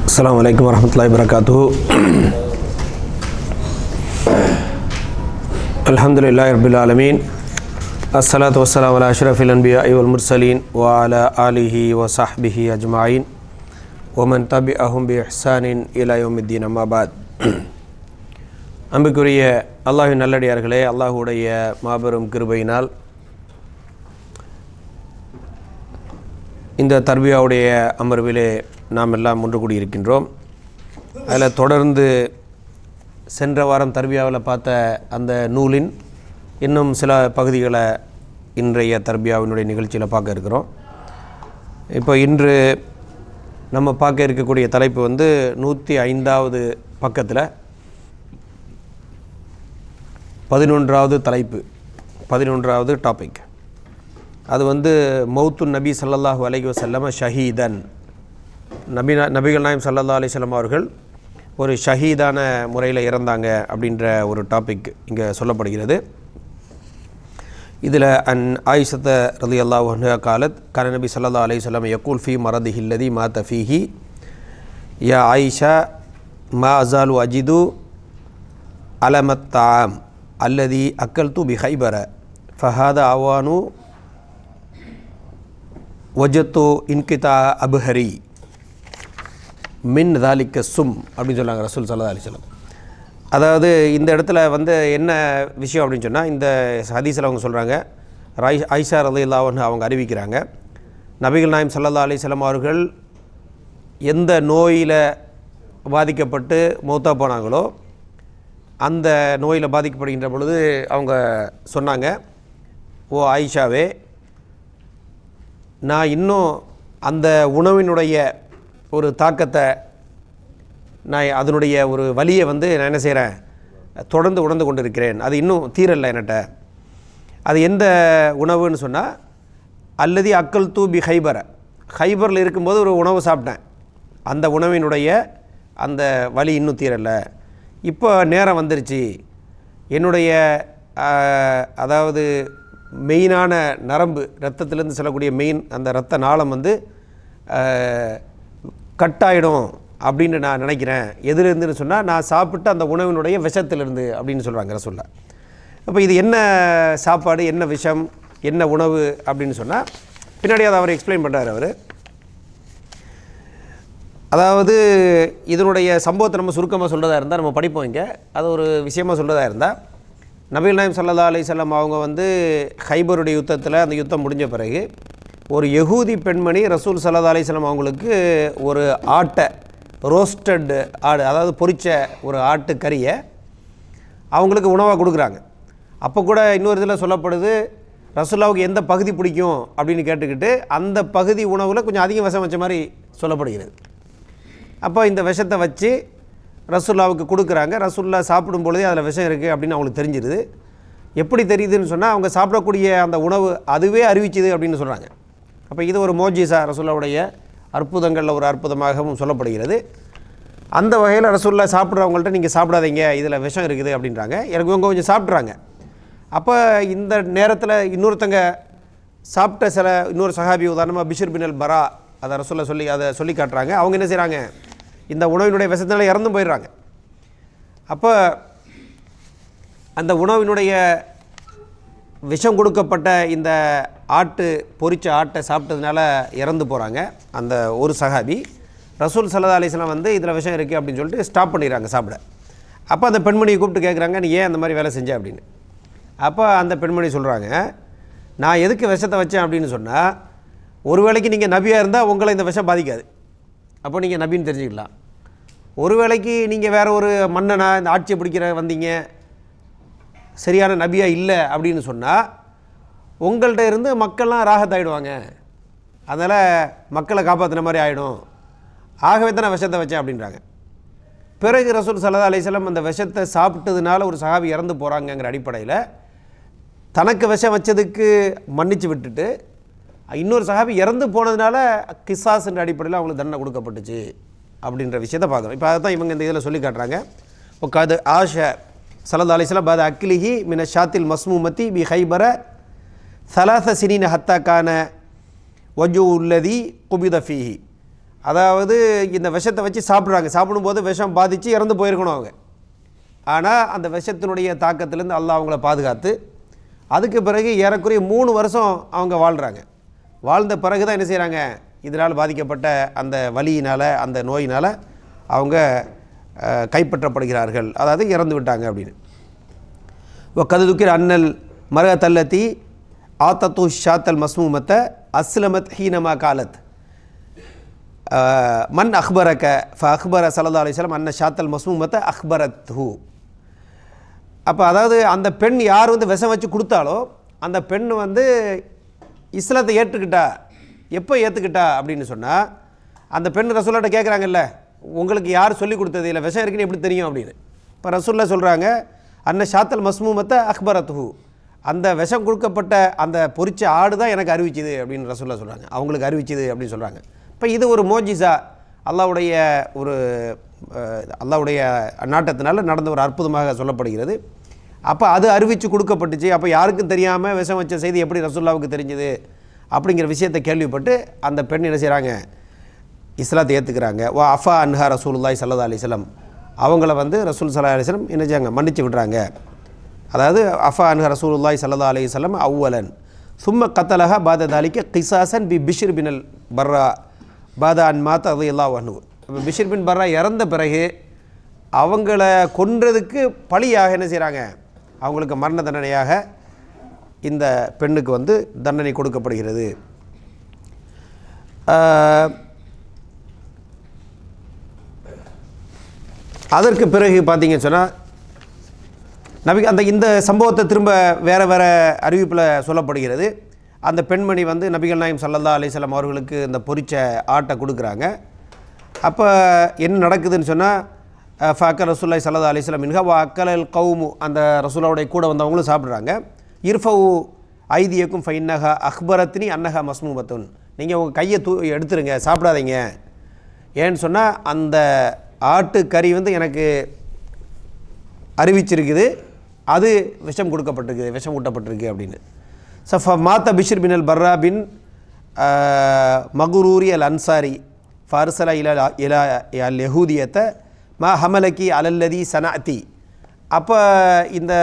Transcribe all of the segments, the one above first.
Assalamualaikum warahmatullahi wabarakatuh. Alhamdulillahi rabbil alamin. Assalatu wassalamu ala ashrafil anbiya'i wal mursalin wa ala alihi wa sahbihi ajma'in wa man tabi'ahum bi ihsanin ila yawmiddin amma ba'd. அன்புக்குரிய அல்லாஹ்வின் நல்லடியார்களே, அல்லாஹ்வுடைய மாபெரும் கிருபையினால் இந்த தர்பியாவுடைய அமர்விலே நாம் எல்லாம் ஒன்று கூடியிருக்கின்றோம். அதில் தொடர்ந்து சென்ற வாரம் தர்பியாவில் பார்த்த அந்த நூலின் இன்னும் சில பகுதிகளை இன்றைய தர்பியாவினுடைய நிகழ்ச்சியில் பார்க்க இருக்கிறோம். இப்போ இன்று நம்ம பார்க்க இருக்கக்கூடிய தலைப்பு 105வது பக்கத்தில் 11வது தலைப்பு, 11வது டாபிக். அது மௌத்துன் நபி ஸல்லல்லாஹு அலைஹி வஸல்லம் ஷஹீதன். நபிகள் நாயம் ஸல்லல்லாஹு அலைஹி வஸல்லம் அவர்கள் ஒரு ஷஹீதான முறையில் இறந்தாங்க அப்படின்ற ஒரு டாபிக் இங்கே சொல்லப்படுகிறது. இதில் ஆயிஷத்த ரலியல்லாஹு அன்ஹா காலத் கான நபி ஸல்லல்லாஹு அலைஹி வஸல்லம் யகூல் ஃபீ மரதிஹி அல்லதி மாத ஃபீஹி யா ஆயிஷா மா அஸாலு அஜிது அலமத் தாம் அல்லதி அக்கல்து பி ஹைபர ஃபஹாத அவானு வஜத்து இன்கிதா அபுஹரி மின் தாலிக்க சும் அப்படின்னு சொன்னாங்க ரசூல் ஸல்லல்லாஹு அலைஹி வஸல்லம். அதாவது இந்த இடத்துல என்ன விஷயம் அப்படின்னு சொன்னால், இந்த ஹதீஸில் அவங்க சொல்கிறாங்க, ஆயிஷா ரலியல்லாஹு அன்ஹா அவங்க அறிவிக்கிறாங்க, நபிகள் நாயம் ஸல்லல்லாஹு அலைஹி வஸல்லம் அவர்கள் எந்த நோயில் பாதிக்கப்பட்டு மௌத்தா போனாங்களோ அந்த நோயில் பாதிக்கப்படுகின்ற பொழுது அவங்க சொன்னாங்க, ஓ ஆயிஷாவே, நான் இன்னும் அந்த உணவினுடைய ஒரு தாக்கத்தை, நான் அதனுடைய ஒரு வலியை நான் என்ன செய்கிறேன், தொடர்ந்து உணர்ந்து கொண்டு இருக்கிறேன், அது இன்னும் தீரலை என்கிட்ட. அது எந்த உணவுன்னு சொன்னால், அல்லது அக்கல் தூபி ஹைபரில் இருக்கும்போது ஒரு உணவு சாப்பிட்டேன், அந்த உணவினுடைய அந்த வலி இன்னும் தீரலை. இப்போ நேரம் வந்துருச்சு, என்னுடைய அதாவது மெயினான நரம்பு, ரத்தத்திலேருந்து செல்லக்கூடிய மெயின் அந்த இரத்த நாளம் கட்டாயிடும் அப்படின்னு நான் நினைக்கிறேன். எதுலேருந்துன்னு சொன்னால், நான் சாப்பிட்ட அந்த உணவினுடைய விஷத்திலிருந்து அப்படின்னு சொல்கிறாங்க ரசூல்லா. அப்போ இது என்ன சாப்பாடு, என்ன விஷம், என்ன உணவு அப்படின்னு சொன்னால், பின்னாடி அதை அவர் எக்ஸ்பிளைன் பண்ணுறாரு. அவர் அதாவது இதனுடைய சம்பவத்தை நம்ம சுருக்கமாக சொல்கிறதா இருந்தால் நம்ம படிப்போம். இங்கே அது ஒரு விஷயமாக சொல்கிறதா இருந்தால், நபிகள் நாயம் ஸல்லல்லாஹு அலைஹி வஸல்லம் அவங்க ஹைபருடைய யுத்தத்தில், அந்த யுத்தம் முடிஞ்ச பிறகு ஒரு யகூதி பெண்மணி ரசூல் ஸல்லல்லாஹு அலைஹி வஸல்லம் அவங்களுக்கு ஒரு ஆட்டை, ரோஸ்டட் ஆடு, அதாவது பொரிச்ச ஒரு ஆட்டு கறியை அவங்களுக்கு உணவாக கொடுக்குறாங்க. அப்போ கூட இன்னொரு இதில் சொல்லப்படுது, ரசூலுல்லாவுக்கு எந்த பகுதி பிடிக்கும் அப்படின்னு கேட்டுக்கிட்டு அந்த பகுதி உணவில் கொஞ்சம் அதிகம் விஷம் வச்ச மாதிரி சொல்லப்படுகிறது. அப்போ இந்த விஷத்தை வச்சு ரசூலுல்லாவுக்கு கொடுக்குறாங்க. ரசூலுல்லாஹ் சாப்பிடும் பொழுதே அதில் விஷம் இருக்குது அப்படின்னு அவங்களுக்கு தெரிஞ்சிருது. எப்படி தெரியுதுன்னு சொன்னால், அவங்க சாப்பிடக்கூடிய அந்த உணவு அதுவே அறிவிச்சுது அப்படின்னு சொல்கிறாங்க. அப்போ இது ஒரு மோஜிசா, ரசூலுல்லாவுடைய அற்புதங்களில் ஒரு அற்புதமாகவும் சொல்லப்படுகிறது. அந்த வகையில் ரசூலுல்லாஹ் சாப்பிட்றவங்கள்ட்ட நீங்கள் சாப்பிடாதீங்க, இதில் விஷம் இருக்குது அப்படின்றாங்க. எனக்கு இவங்க கொஞ்சம் சாப்பிட்றாங்க. அப்போ இந்த நேரத்தில் இன்னொருத்தங்க சாப்பிட்ட இன்னொரு சஹாபி, உதாரணமாக பிஷ்ர் பின் அல் பரா, அதை ரசூலுல்லாஹ் அதை சொல்லி காட்டுறாங்க. அவங்க என்ன செய்கிறாங்க, இந்த உணவினுடைய விஷத்தினால இறந்து போயிடுறாங்க. அப்போ அந்த உணவினுடைய விஷம் கொடுக்கப்பட்ட இந்த பொரிச்ச ஆட்டை சாப்பிட்டதுனால இறந்து போகிறாங்க அந்த ஒரு சஹாபி. ரசூல் ஸல்லல்லாஹு அலைஹி வஸல்லம் இதில் விஷம் இருக்குது அப்படின்னு சொல்லிட்டு ஸ்டாப் பண்ணிடுறாங்க சாப்பிட. அப்போ அந்த பெண்மணியை கூப்பிட்டு கேட்குறாங்க, நீ ஏன் அந்த மாதிரி வேலை செஞ்ச அப்படின்னு. அப்போ அந்த பெண்மணி சொல்கிறாங்க, நான் எதுக்கு விஷத்தை வச்சேன் அப்படின்னு சொன்னால், ஒரு வேளைக்கு நீங்கள் நபியாக இருந்தால் உங்களை இந்த விஷம் பாதிக்காது, அப்போ நீங்கள் நபின்னு தெரிஞ்சுக்கலாம். ஒரு வேளைக்கு நீங்கள் வேறு ஒரு மன்னனா இந்த ஆட்சியை பிடிக்கிற வந்தீங்க, சரியான நபியாக இல்லை அப்படின்னு சொன்னால் உங்கள்கிட்ட இருந்து மக்கள்லாம் ராகத்தாயிடுவாங்க, அதனால் மக்களை காப்பாற்றின மாதிரி ஆகிடும். ஆகவே தான் நான் விஷத்தை வச்சேன் அப்படின்றாங்க. பிறகு ரசூல் ஸல்லல்லாஹு அலைஹி வஸல்லம் அந்த விஷத்தை சாப்பிட்டதுனால ஒரு சஹாபி இறந்து போகிறாங்கங்கிற அடிப்படையில் தனக்கு விஷம் வச்சதுக்கு மன்னிச்சு விட்டுட்டு, இன்னொரு சஹாபி இறந்து போனதுனால கிசாஸ்ன்ற அடிப்படையில் அவங்களுக்கு தண்டனை கொடுக்கப்பட்டுச்சு அப்படின்ற விஷயத்தை பார்க்குறோம். இப்போ அதை தான் இவங்க இந்த இதில் சொல்லி காட்டுறாங்க. உட்காது ஆஷ ஸல்லல்லாஹு அலைஹி வஸல்லம் பாத அக்லிஹி மின ஷாத்தில் மஸ்மூமத்தி பி ஹைபர சலாச சினீன ஹத்தா கான வஜூ உள்ளதி குபித ஃபீஹி அதாவது இந்த விஷத்தை வச்சு சாப்பிட்றாங்க. சாப்பிடும்போது விஷம் பாதித்து இறந்து போயிருக்கணும் அவங்க. ஆனால் அந்த விஷத்தினுடைய தாக்கத்திலேருந்து அல்லாஹ் அவங்கள பாதுகாத்து அதுக்கு பிறகு ஏறக்குறைய 3 வருஷம் அவங்க வாழ்கிறாங்க. வாழ்ந்த பிறகு தான் என்ன செய்கிறாங்க, இதனால் பாதிக்கப்பட்ட அந்த வலியினால் அந்த நோயினால் அவங்க கைப்பற்றப்படுகிறார்கள், அதாவது இறந்து விட்டாங்க அப்படின்னு. கதுதுக்கிற அன்னல் மரகத்தல்லத்தி ஆத்தத்து ஷாத்தல் மஸ்மூமத்தை அஸ்லமத் ஹீனமா காலத் மன் அக்பரக்க ஃப அக்பர ஸல்லல்லாஹு அலைஹி வஸல்லம் அன்ன ஷாத்தல் மஸ்மூமத்தை அக்பரத்ஹு. அப்போ அதாவது அந்த பெண் யார் வந்து விஷம் வச்சு கொடுத்தாலோ அந்த பெண் வந்து இஸ்லாத்தை ஏற்றுக்கிட்டா. எப்போ ஏற்றுக்கிட்டா அப்படின்னு சொன்னால், அந்த பெண் ரசூல்லாட்ட கேட்குறாங்கல்ல, உங்களுக்கு யார் சொல்லி கொடுத்தது, இல்லை விஷம் இருக்குன்னு எப்படி தெரியும் அப்படின்னு. இப்போ ரசூல்லா சொல்கிறாங்க, அன்ன ஷாத்தல் மஸ்மூமத்தை அக்பரத்ஹு, அந்த விஷம் கொடுக்கப்பட்ட அந்த பொரிச்ச ஆடு தான் எனக்கு அறிவிச்சுது அப்படின்னு ரசூல்லா சொல்கிறாங்க, அவங்களுக்கு அறிவிச்சுது அப்படின்னு சொல்கிறாங்க. இப்போ இது ஒரு மோஜிசா, அல்லாஹ்வுடைய ஒரு அல்லாஹ்வுடைய நாட்டத்தினால நடந்த ஒரு அற்புதமாக சொல்லப்படுகிறது. அப்போ அது அறிவித்து கொடுக்கப்பட்டுச்சு. அப்போ யாருக்கும் தெரியாமல் விஷம் வச்ச செய்தி எப்படி ரசூல்லாவுக்கு தெரிஞ்சுது அப்படிங்கிற விஷயத்தை கேள்விப்பட்டு அந்த பெண் என்ன செய்கிறாங்க, இஸ்லாத்தை ஏற்றுக்கிறாங்க. வா அஃபா அன்ஹா ரசூலுல்லாஹி ஸல்லல்லாஹு அலைஹி வஸல்லம், அவங்கள வந்து ரசூல் ஸல்லல்லாஹு அலைஹி வஸல்லம் என்ன செய்யாங்க, மன்னிச்சு விடுறாங்க. அதாவது அஃபா அன்ஹா ரசூலுல்லாஹி ஸல்லல்லாஹு அலைஹி வஸல்லம் அவ்வலன் சும்ம கத்தலஹா பாத தாலிக்க கிசாசன் B Bishr penal பர்ரா Pada an மாத்த ரலியல்லாஹு அன்ஹு. இப்போ பிஷ்ர் பின் பர்ரா இறந்த பிறகு அவங்கள கொன்றதுக்கு பழியாக என்ன செய்கிறாங்க, அவங்களுக்கு மரண தண்டனையாக இந்த பெண்ணுக்கு வந்து தண்டனை கொடுக்கப்படுகிறது. அதற்கு பிறகு பார்த்தீங்கன்னு சொன்னால் இந்த சம்பவத்தை திரும்ப வேறு வேறு அறிவிப்பில் சொல்லப்படுகிறது. அந்த பெண்மணி வந்து நபிகள் நாயகம் ஸல்லல்லாஹு அலைஹி வஸல்லம் அவர்களுக்கு இந்த பொரிச்ச ஆட்டை கொடுக்குறாங்க. அப்போ என்ன நடக்குதுன்னு சொன்னால், ஃபக்கர் ரசூலுல்லாஹி ஸல்லல்லாஹு அலைஹி வஸல்லம் மின்ஹா வ அக்கலல் கௌமு, அந்த ரசூலாவுடைய கூட வந்தவங்களும் சாப்பிட்றாங்க. இர்ஃபவு ஐதியக்கும் ஃபைன்னஹா அக்பரத்னி அன்னஹா மஸ்மூமத்துன், நீங்கள் உங்கள் கையை எடுத்துருங்க, சாப்பிடாதீங்க. ஏன்னு சொன்னால் அந்த ஆட்டு கறி வந்து எனக்கு அறிவிச்சிருக்குது, அது விஷம் கொடுக்கப்பட்டிருக்குது, விஷம் ஊட்டப்பட்டிருக்கு அப்படின்னு. சஃப மாத்த பிஷ்ர் பின் அல் பர்ரா பின் மகுரூரி அல் அன்சாரி ஃபார்சலா இலா இலா அல் யஹூதியத்தை மா ஹமலக்கி அலல்லதி சனாத்தி. அப்போ இந்த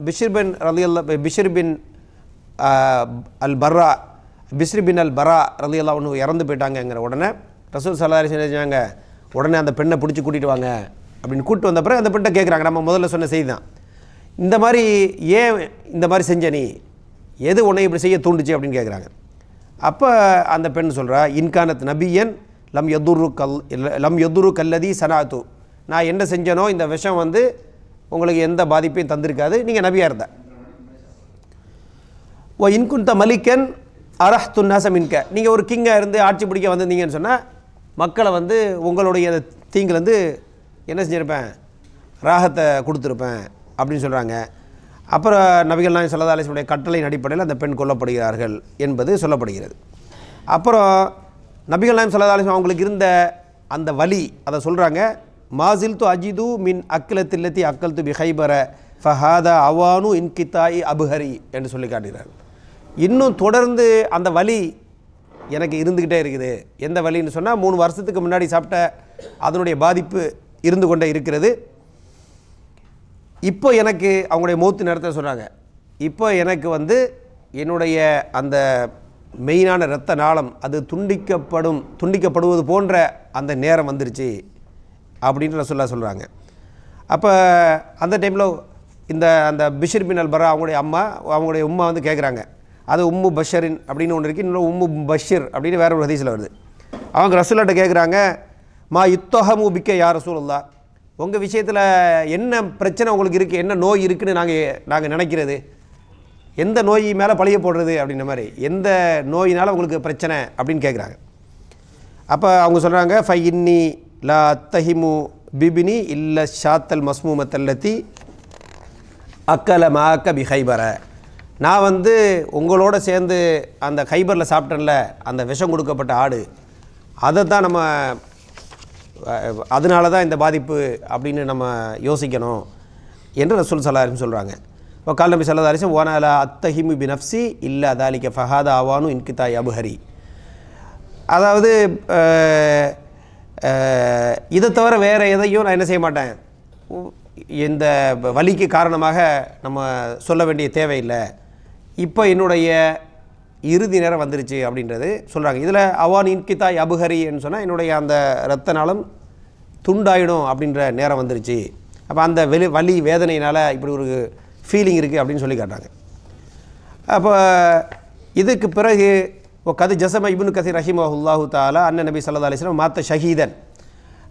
பிஷ்ர் பின் பிஷ்ர் பின் அல் பர்ரா ரலியல்லாஹு அன்ஹு இறந்து போயிட்டாங்கங்கிற உடனே ரசூல் ஸல்லல்லாஹு அலைஹி வஸல்லம் செஞ்சாங்க, உடனே அந்த பெண்ணை பிடிச்சி கூட்டிகிட்டு வாங்க அப்படின்னு கூப்பிட்டு வந்த பிறகு அந்த பெண்ணை கேட்குறாங்க, நம்ம முதல்ல சொன்ன செய்தி தான், இந்த மாதிரி ஏன் இந்த மாதிரி செஞ்ச, நீ எது உன்னை இப்படி செய்ய தூண்டுச்சு அப்படின்னு கேட்குறாங்க. அப்போ அந்த பெண் சொல்கிறா, இன்கானத் நபியன் லம் யதுரு கல்லதி சனாத்து, நான் என்ன செஞ்சனோ இந்த விஷம் வந்து உங்களுக்கு எந்த பாதிப்பையும் தந்திருக்காது, நீங்கள் நபியாக இருந்த. ஓ இன்குந்த மலிக்கன் அரஹ்துன்னாச மின்க, நீங்கள் ஒரு கிங்காக இருந்து ஆட்சி பிடிக்க வந்திருந்தீங்கன்னு சொன்னால் மக்களை வந்து உங்களுடைய தீங்குலேருந்து என்ன செஞ்சுருப்பேன், ராகத்தை கொடுத்துருப்பேன் அப்படின்னு சொல்கிறாங்க. அப்புறம் நபிகள் நாயகம் ஸல்லல்லாஹு அலைஹி வஸல்லம் கட்டளையின் அடிப்படையில் அந்த பெண் கொல்லப்படுகிறார்கள் என்பது சொல்லப்படுகிறது. அப்புறம் நபிகள் நாயகம் ஸல்லல்லாஹு அலைஹி வஸல்லம் அவங்களுக்கு இருந்த அந்த வலி அதை சொல்கிறாங்க, மாசில் து அஜிது மின் அக்கிலத்தில்லத்தி அக்கல் து பி ஹைபர ஃபஹாதா அவானு இன்கித்தாயி அபுஹரி என்று சொல்லி காட்டுகிறார். இன்னும் தொடர்ந்து அந்த வலி எனக்கு இருந்துக்கிட்டே இருக்குது. எந்த வலின்னு சொன்னால் 3 வருஷத்துக்கு முன்னாடி சாப்பிட்ட அதனுடைய பாதிப்பு இருந்து கொண்டே இருக்கிறது. இப்போ எனக்கு அவங்களுடைய மௌத்து நேரத்தை சொல்கிறாங்க, இப்போ எனக்கு வந்து என்னுடைய அந்த மெயினான இரத்த நாளம் அது துண்டிக்கப்படுவது போன்ற அந்த நேரம் வந்துருச்சு அப்படின்னு ரசூலுல்லாஹ் சொல்கிறாங்க. அப்போ அந்த டைமில் அந்த பிஷ்ர் பின் அல் பர்ரா அவங்களுடைய உம்மா வந்து கேட்குறாங்க, அது உம்மு பஷரின் அப்படின்னு ஒன்று இருக்குது, இன்னொரு உம்மு பஷீர் அப்படின்னு வேற ஒரு ஹதீஸில் வருது. அவங்க ரசூலுல்லாஹ்ட்ட கேட்குறாங்க, மா யுத்தஹமு பிக்க யா ரசூலுல்லாஹ், உங்கள் விஷயத்தில் என்ன பிரச்சனை உங்களுக்கு இருக்குது, என்ன நோய் இருக்குதுன்னு நாங்கள் நினைக்கிறது, எந்த நோய் மேலே பழிய போடுறது அப்படின்ற மாதிரி, எந்த நோயினால் உங்களுக்கு பிரச்சனை அப்படின்னு கேட்குறாங்க. அப்போ அவங்க சொல்கிறாங்க, ஃபை இன்னி லா அத்தஹிமு பிபினி இல்ல ஷாத்தல் மஸ்மூமத்தல்லத்தி அக்கல மாக்க பி ஹைபர, நான் வந்து உங்களோட சேர்ந்து அந்த ஹைபரில் சாப்பிட்டேன்ல அந்த விஷம் கொடுக்கப்பட்ட ஆடு, அதை தான் நம்ம அதனால தான் இந்த பாதிப்பு அப்படின்னு நம்ம யோசிக்கணும் என்று ரசூல் ஸல்லல்லாஹு அலைஹி வஸல்லம் சொல்கிறாங்க. வக்கால் நபி ஸல்லல்லாஹு அலைஹி வஸல்லம் வனலா அத்தஹிமு பி நஃப்ஸி இல்லா தாலிக ஃபஹாதா அவானு இன்கிதாய் அபுஹரி. அதாவது இதை தவிர வேறு எதையும் நான் என்ன செய்ய மாட்டேன், இந்த வலிக்கு காரணமாக நம்ம சொல்ல வேண்டிய தேவையில்லை, இப்போ என்னுடைய இறுதி நேரம் வந்துருச்சு அப்படின்றது சொல்கிறாங்க. இதில் அவான் இன்கிதாய் அபுஹரின்னு சொன்னால் என்னுடைய அந்த இரத்த நாளம் துண்டாயிடும் அப்படின்ற நேரம் வந்துருச்சு. அப்போ அந்த வலி வேதனையினால் இப்படி ஒரு ஃபீலிங் இருக்குது அப்படின்னு சொல்லி காட்டாங்க. அப்போ இதுக்கு பிறகு கது ஜசம இப்னு கசீர் ரஹிமஹுல்லாஹு தஆலா அண்ணன் நபி ஸல்லல்லாஹு அலைஹி வஸல்லம் மாத்த ஷஹீதன்.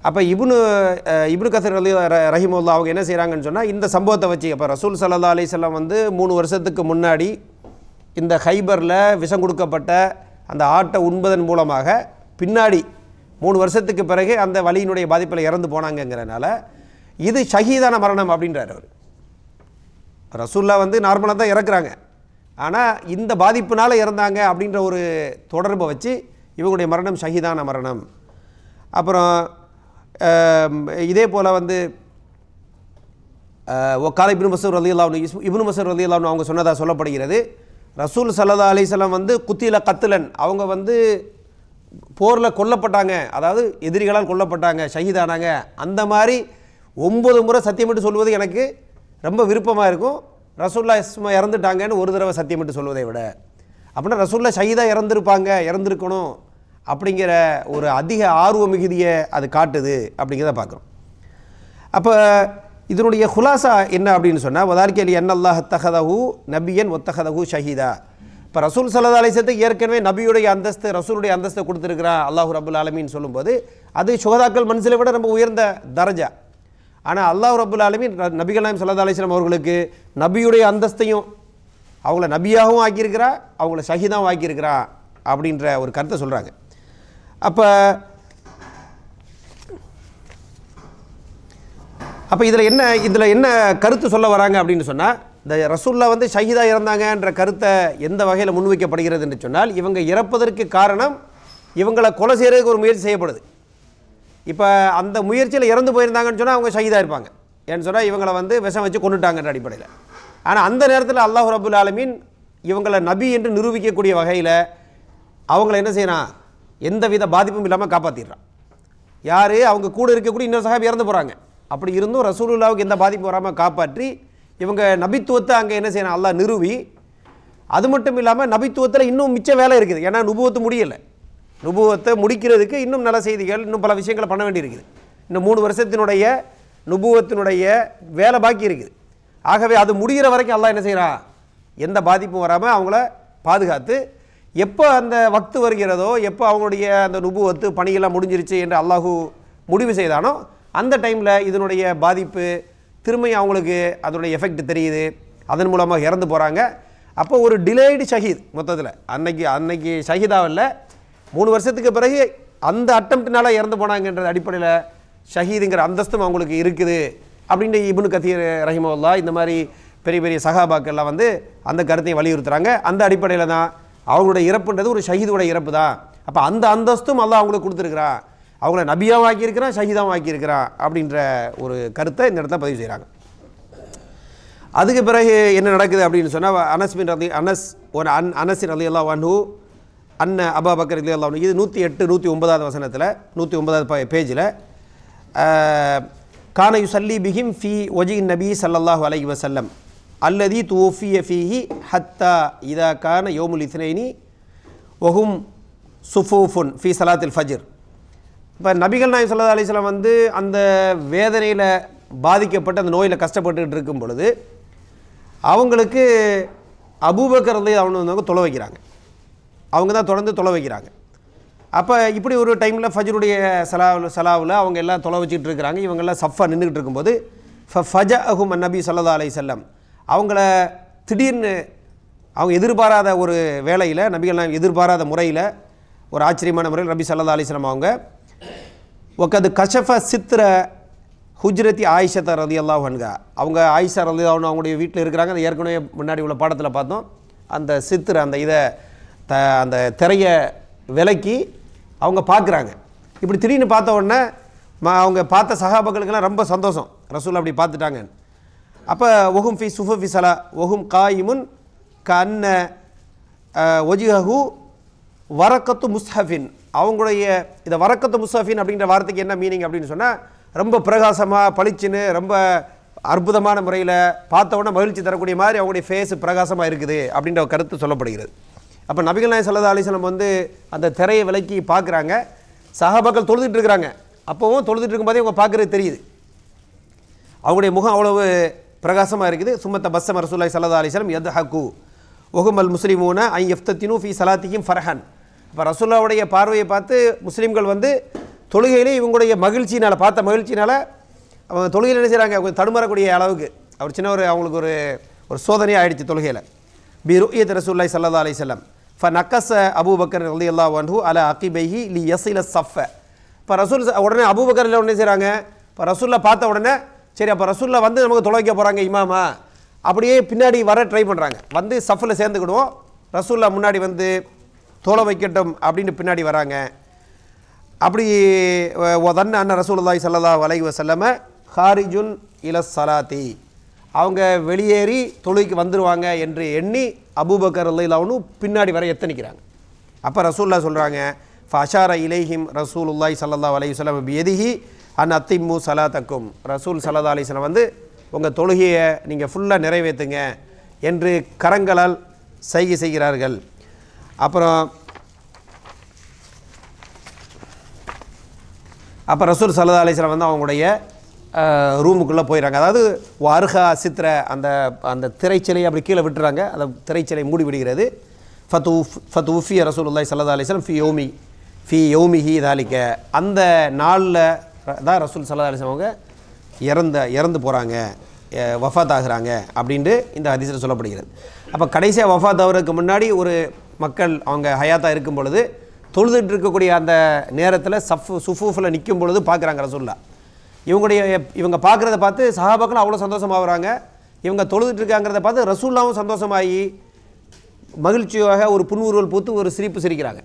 அப்போ இப்னு கசீர் ரஹிமஹுல்லாஹ் அவங்க என்ன செய்கிறாங்கன்னு சொன்னால் இந்த சம்பவத்தை வச்சு, அப்போ ரசூல் ஸல்லல்லாஹு அலைஹி வஸல்லம் வந்து 3 வருஷத்துக்கு முன்னாடி இந்த ஹைபரில் விஷம் கொடுக்கப்பட்ட அந்த ஆட்டை உண்பதன் மூலமாக பின்னாடி 3 வருஷத்துக்கு பிறகு அந்த வலியினுடைய பாதிப்பில் இறந்து போனாங்கங்கிறனால இது ஷஹீதான மரணம் அப்படின்றார் அவர். ரசூல்லா வந்து நார்மலாக தான் இறக்குறாங்க, ஆனால் இந்த பாதிப்புனால் இறந்தாங்க அப்படின்ற ஒரு தொடர்பை வச்சு இவங்களுடைய மரணம் ஷஹீதான மரணம். அப்புறம் இதே போல் வந்து ஒக்கால இப்னு மஸ்ஊத் ரலியல்லாஹு அன்ஹு இப்னு மஸ்ஊத் ரலியல்லாஹு அன்ஹு அவங்க சொன்னதாக சொல்லப்படுகிறது. ரசூல் ஸல்லல்லாஹு அலைஹி வஸல்லம் வந்து குத்தில கத்துலன், அவங்க வந்து போரில் கொல்லப்பட்டாங்க, அதாவது எதிரிகளால் கொல்லப்பட்டாங்க, ஷஹீதானாங்க. அந்த மாதிரி 9 முறை சத்தியமிட்டு சொல்வது எனக்கு ரொம்ப விருப்பமாக இருக்கும், ரசூல்லா இறந்துட்டாங்கன்னு ஒரு தடவை சத்தியமிட்டு சொல்வதை விட. அப்படின்னா ரசூல்லா ஷஹீதாக இறந்துருக்கணும் அப்படிங்கிற ஒரு அதிக ஆர்வ மிகுதியை அது காட்டுது அப்படிங்கிறத பார்க்குறோம். அப்போ இதனுடைய குலாசா என்ன அப்படின்னு சொன்னால், வதாலிக்கலி அன்னல்லாஹ் தஹதஹு நபியன் ஒத்தஹதஹு ஷஹீதா. இப்போ ரசூல் ஸல்லல்லாஹு அலைஹி வஸல்லம் ஏற்கனவே நபியுடைய அந்தஸ்து, ரசூலுடைய அந்தஸ்தை கொடுத்துருக்கிறான் அல்லாஹ் ரப்புல் ஆலமீன் சொல்லும்போது அது சுஹதாக்கள் மன்சிலை விட ரொம்ப உயர்ந்த தரஜா. ஆனால் அல்லாஹ் ரப்புல் ஆலமீன் நபிகள் நாயகம் ஸல்லல்லாஹு அலைஹி வஸல்லம் அவர்களுக்கு நபியுடைய அந்தஸ்தையும் அவங்கள நபியாகவும் ஆக்கியிருக்கிறா, அவங்கள ஷஹீதாகவும் ஆக்கியிருக்கிறா அப்படின்ற ஒரு கருத்தை சொல்கிறாங்க. அப்போ இதில் என்ன கருத்து சொல்ல வராங்க அப்படின்னு சொன்னால், இந்த ரசூல்லா வந்து ஷஹீதா இறந்தாங்கன்ற கருத்தை எந்த வகையில் முன்வைக்கப்படுகிறது என்று சொன்னால், இவங்க இறப்பதற்கு காரணம் இவங்களை கொலை செய்கிறதுக்கு ஒரு முயற்சி செய்யப்படுது. இப்போ அந்த முயற்சியில் இறந்து போயிருந்தாங்கன்னு சொன்னால் அவங்க ஷஹீதாக இருப்பாங்க, ஏன்னு சொன்னால் இவங்களை வந்து விஷம் வச்சு கொண்டுட்டாங்கன்ற அடிப்படையில். ஆனால் அந்த நேரத்தில் அல்லாஹ் ரப்புல் ஆலமீன் இவங்களை நபி என்று நிரூபிக்கக்கூடிய வகையில் அவங்கள என்ன செய்யறான், எந்த வித பாதிப்பும் இல்லாமல் காப்பாற்றிடுறான். யார், அவங்க கூட இருக்கக்கூடிய இன்னொரு சஹாபி இறந்து போகிறாங்க, அப்படி இருந்தும் ரசூலுல்லாவுக்கு எந்த பாதிப்பும் வராமல் காப்பாற்றி இவங்க நபித்துவத்தை அங்கே என்ன செய்யணும் அல்லாஹ் நிறுவி. அது மட்டும் இல்லாமல் நபித்துவத்தில் இன்னும் மிச்ச வேலை இருக்குது, ஏன்னா நுபுவத்து முடியலை. நுபுவத்தை முடிக்கிறதுக்கு இன்னும் நல்ல செய்திகள், இன்னும் பல விஷயங்களை பண்ண வேண்டியிருக்குது. இன்னும் 3 வருஷத்தினுடைய நுபுவத்தினுடைய வேலை பாக்கி இருக்குது. ஆகவே அது முடிகிற வரைக்கும் அல்லாஹ் என்ன செய்கிறான், எந்த பாதிப்பும் வராமல் அவங்கள பாதுகாத்து, எப்போ அந்த வக்து வருகிறதோ, எப்போ அவங்களுடைய அந்த நுபுவத்து பணியெல்லாம் முடிஞ்சிருச்சு என்று அல்லாஹு முடிவு செய்தானோ அந்த டைமில் இதனுடைய பாதிப்பு திரும்பியும் அவங்களுக்கு அதனுடைய எஃபெக்ட் தெரியுது, அதன் மூலமாக இறந்து போகிறாங்க. அப்போ ஒரு டிலேடு ஷஹீத் மொத்தத்தில் அன்னைக்கு ஷஹீதாவில் 3 வருஷத்துக்கு பிறகு அந்த அட்டம்ப்ட்னால இறந்து போனாங்கன்ற அடிப்படையில் ஷஹீதுங்கிற அந்தஸ்தும் அவங்களுக்கு இருக்குது அப்படின்னு இப்னு கதீர் ரஹிமஹுல்லாஹ் இந்த மாதிரி பெரிய பெரிய சஹாபாக்கள்லாம் வந்து அந்த கருத்தையும் வலியுறுத்துகிறாங்க. அந்த அடிப்படையில் தான் அவங்களுடைய இறப்புன்றது ஒரு ஷஹீதுடைய இறப்பு தான். அப்போ அந்த அந்தஸ்தும் அல்லாஹ் அவங்களுக்கு கொடுத்துருக்குறான், அவங்கள நபியாவும் ஆக்கியிருக்கிறான், ஷஹீதாவும் ஆக்கியிருக்கிறான் அப்படின்ற ஒரு கருத்தை இந்த இடத்துல பதிவு செய்கிறாங்க. அதுக்கு பிறகு என்ன நடக்குது அப்படின்னு சொன்னால், அனஸ் ரலியல்லாஹு அன்ஹு அன்ன அபூ பக்கர் ரலியல்லாஹு அன்ஹு, இது 108 109வது வசனத்தில் 109வது பேஜில், கான யுஸல்லி பிஹிம் ஃபி வஜ்ஹி நபி ஸல்லல்லாஹு அலைஹி வஸல்லம் அல்லதி துவஃபிய ஃபீஹி ஹத்தா இதா கான யௌமுல் இத்னைனி வஹும் சுஃபூஃபுன் ஃபி ஸலாத்தில் ஃபஜ்ர். இப்போ நபிகள் நாயகம் ஸல்லல்லாஹு அலைஹி வஸல்லம் வந்து அந்த வேதனையில் பாதிக்கப்பட்டு அந்த நோயில் கஷ்டப்பட்டுக்கிட்டு இருக்கும் பொழுது அவங்களுக்கு அபூபக்கர் ரலியல்லாஹு அன்ஹு வந்து தொலை வைக்கிறாங்க, அவங்க தான் தொடர்ந்து தொலை வைக்கிறாங்க. அப்போ இப்படி ஒரு டைமில் ஃபஜ்ருடைய சலாவில் அவங்க எல்லாம் தொலை வச்சுக்கிட்டு இருக்கிறாங்க, இவங்கெல்லாம் சஃபாக நின்றுக்கிட்டு இருக்கும்போது ஃபஜஅஹும் நபி ஸல்லல்லாஹு அலைஹி வஸல்லம், அவங்கள திடீர்னு அவங்க எதிர்பாராத ஒரு வேளையில், நபிகள் நாயகம் எதிர்பாராத முறையில், ஒரு ஆச்சரியமான முறையில் நபி ஸல்லல்லாஹு அலைஹி வஸல்லம் அவங்க ஒக்கது கஷஃப சித்ர ஹுஜ்ரத்தி ஆயிஷா ரலியல்லாஹு அன்ஹா, அவங்க ஆயிஷா ரலியல்லாஹு அன்ஹா அவங்களுடைய வீட்டில் இருக்கிறாங்க. அந்த ஏற்கனவே முன்னாடி உள்ள பாடத்தில் பார்த்தோம், அந்த சித்ர அந்த இதை அந்த திரையை விலக்கி அவங்க பார்க்குறாங்க. இப்படி திடீர்னு பார்த்த உடனே அவங்க பார்த்த சஹாபாக்களுக்கெல்லாம் ரொம்ப சந்தோஷம், ரசூல் அப்படி பார்த்துட்டாங்க. அப்போ ஒஹும் ஃபி சுஃபி சலா ஒஹும் காயிமுன் கன்ன ஒஜிஹு வரக்கத்து முஸ்ஹஃபின் அவங்களுடைய இந்த வரக்கத்து முஸ்தஃபின் அப்படிங்கிற வார்த்தைக்கு என்ன மீனிங் அப்படின்னு சொன்னால் ரொம்ப பிரகாசமாக பளிச்சுன்னு ரொம்ப அற்புதமான முறையில் பார்த்த உடனே மகிழ்ச்சி தரக்கூடிய மாதிரி அவங்களுடைய ஃபேஸ் பிரகாசமாக இருக்குது அப்படின்ற ஒரு கருத்து சொல்லப்படுகிறது. அப்போ நபிகள் நாயகம் ஸல்லல்லாஹு அலைஹி வஸல்லம் வந்து அந்த திரையை விலக்கி பார்க்குறாங்க. சஹாபாக்கள் தொழுதுட்டு இருக்கிறாங்க. அப்போவும் தொழுதுட்டு இருக்கும்போதே அவங்க பார்க்குறது தெரியுது. அவங்களுடைய முகம் அவ்வளவு பிரகாசமாக இருக்குது. சும்மத்த பஸ்ஸம ரசூலுல்லாஹி ஸல்லல்லாஹு அலைஹி வஸல்லம் யத்ஹகு வஹுமல் முஸ்லிமூன ஐ யஃப்தத்தினு ஃபீ ஸலாத்திஹிம் ஃபர்ஹன். அப்போ ரசூலுல்லாஹ்வுடைய பார்வையை பார்த்து முஸ்லீம்கள் வந்து தொழுகையிலே இவங்களுடைய மகிழ்ச்சினால் பார்த்த மகிழ்ச்சினால் அவங்க தொழுகையில் என்ன செய்கிறாங்க, கொஞ்சம் தடுமாறக்கூடிய அளவுக்கு அவர் சின்ன அவங்களுக்கு ஒரு சோதனையாக ஆயிடுச்சு தொழுகையில். பி ருயத் ரசூலுல்லாஹி ஸல்லல்லாஹு அலைஹி வஸல்லம் ஃபநக்கஸ அபூபக்கர் ரலியல்லாஹு அன்ஹு அலா அகிபைஹி லி யஸில ஸஃஃப. இப்போ ரசூல் உடனே அபூபக்கர் என்ன செய்கிறாங்க, இப்போ ரசூல்லா பார்த்த உடனே சரி அப்போ ரசூல்லா வந்து நமக்கு தொலை வைக்க போகிறாங்க இமாமா, அப்படியே பின்னாடி வர ட்ரை பண்ணுறாங்க. வந்து சஃபில் சேர்ந்துக்கிடுவோம், ரசூல்லா முன்னாடி வந்து தொலை வைக்கட்டும் அப்படின்னு பின்னாடி வராங்க. அப்படி ஒதன்ன அண்ணன் ரசூலுல்லாஹி ஸல்லல்லாஹு அலைஹி வஸல்லம் ஹாரிஜுன் இல ஸலாத்தி, அவங்க வெளியேறி தொழுகைக்கு வந்துடுவாங்க என்று எண்ணி அபூபக்கர் ரலியல்லாஹு அன்ஹு பின்னாடி வர எத்தனிக்கிறாங்க. அப்போ ரசூல்லா சொல்கிறாங்க ஃபஷார இலைஹிம் ரசூலுல்லாஹி ஸல்லல்லாஹு அலைஹி வஸல்லம் பியதிஹி அன் அத்திம்மு ஸலாத்தக்கும். ரசூல் ஸல்லல்லாஹு அலைஹி வஸல்லம் வந்து உங்கள் தொழுகையை நீங்கள் ஃபுல்லாக நிறைவேற்றுங்க என்று கரங்களால் சைகை செய்கிறார்கள். அப்போ ரசூல் ஸல்லல்லாஹு அலைஹி வஸல்லம் வந்து அவங்களுடைய ரூமுக்குள்ளே போயிடறாங்க. அதாவது அருகா சித்திர அந்த திரைச்சிலை அப்படி கீழே விட்டுறாங்க. அந்த திரைச்சிலை மூடி விடுகிறது. ஃபத்துஃபிய ரசூலுல்லாஹி ஸல்லல்லாஹு அலைஹி வஸல்லம் ஃபி யௌமிஹி தாலிக, அந்த நாளில் தான் ரசூல் ஸல்லல்லாஹு அலைஹி வஸல்லம் அவங்க இறந்து போகிறாங்க, வஃபாத் ஆகுறாங்க அப்படின்ட்டு இந்த ஹதீஸில் சொல்லப்படுகிறது. அப்போ கடைசியாக வஃபாத் ஆகிறதுக்கு முன்னாடி ஒரு மக்கள் அவங்க ஹயாத்தாக இருக்கும் பொழுது தொழுதுட்டு இருக்கக்கூடிய அந்த நேரத்தில் சுஃபூஃபில் நிற்கும் பொழுது பார்க்குறாங்க ரசூல்லா. இவங்க பார்க்குறத பார்த்து சஹாபாக்களும் அவ்வளோ சந்தோஷமாகறாங்க. இவங்க தொழுதுட்டு இருக்காங்கிறத பார்த்து ரசூல்லாவும் சந்தோஷமாகி மகிழ்ச்சியாக ஒரு புன்முறுவல் பூத்து ஒரு சிரிப்பு சிரிக்கிறாங்க.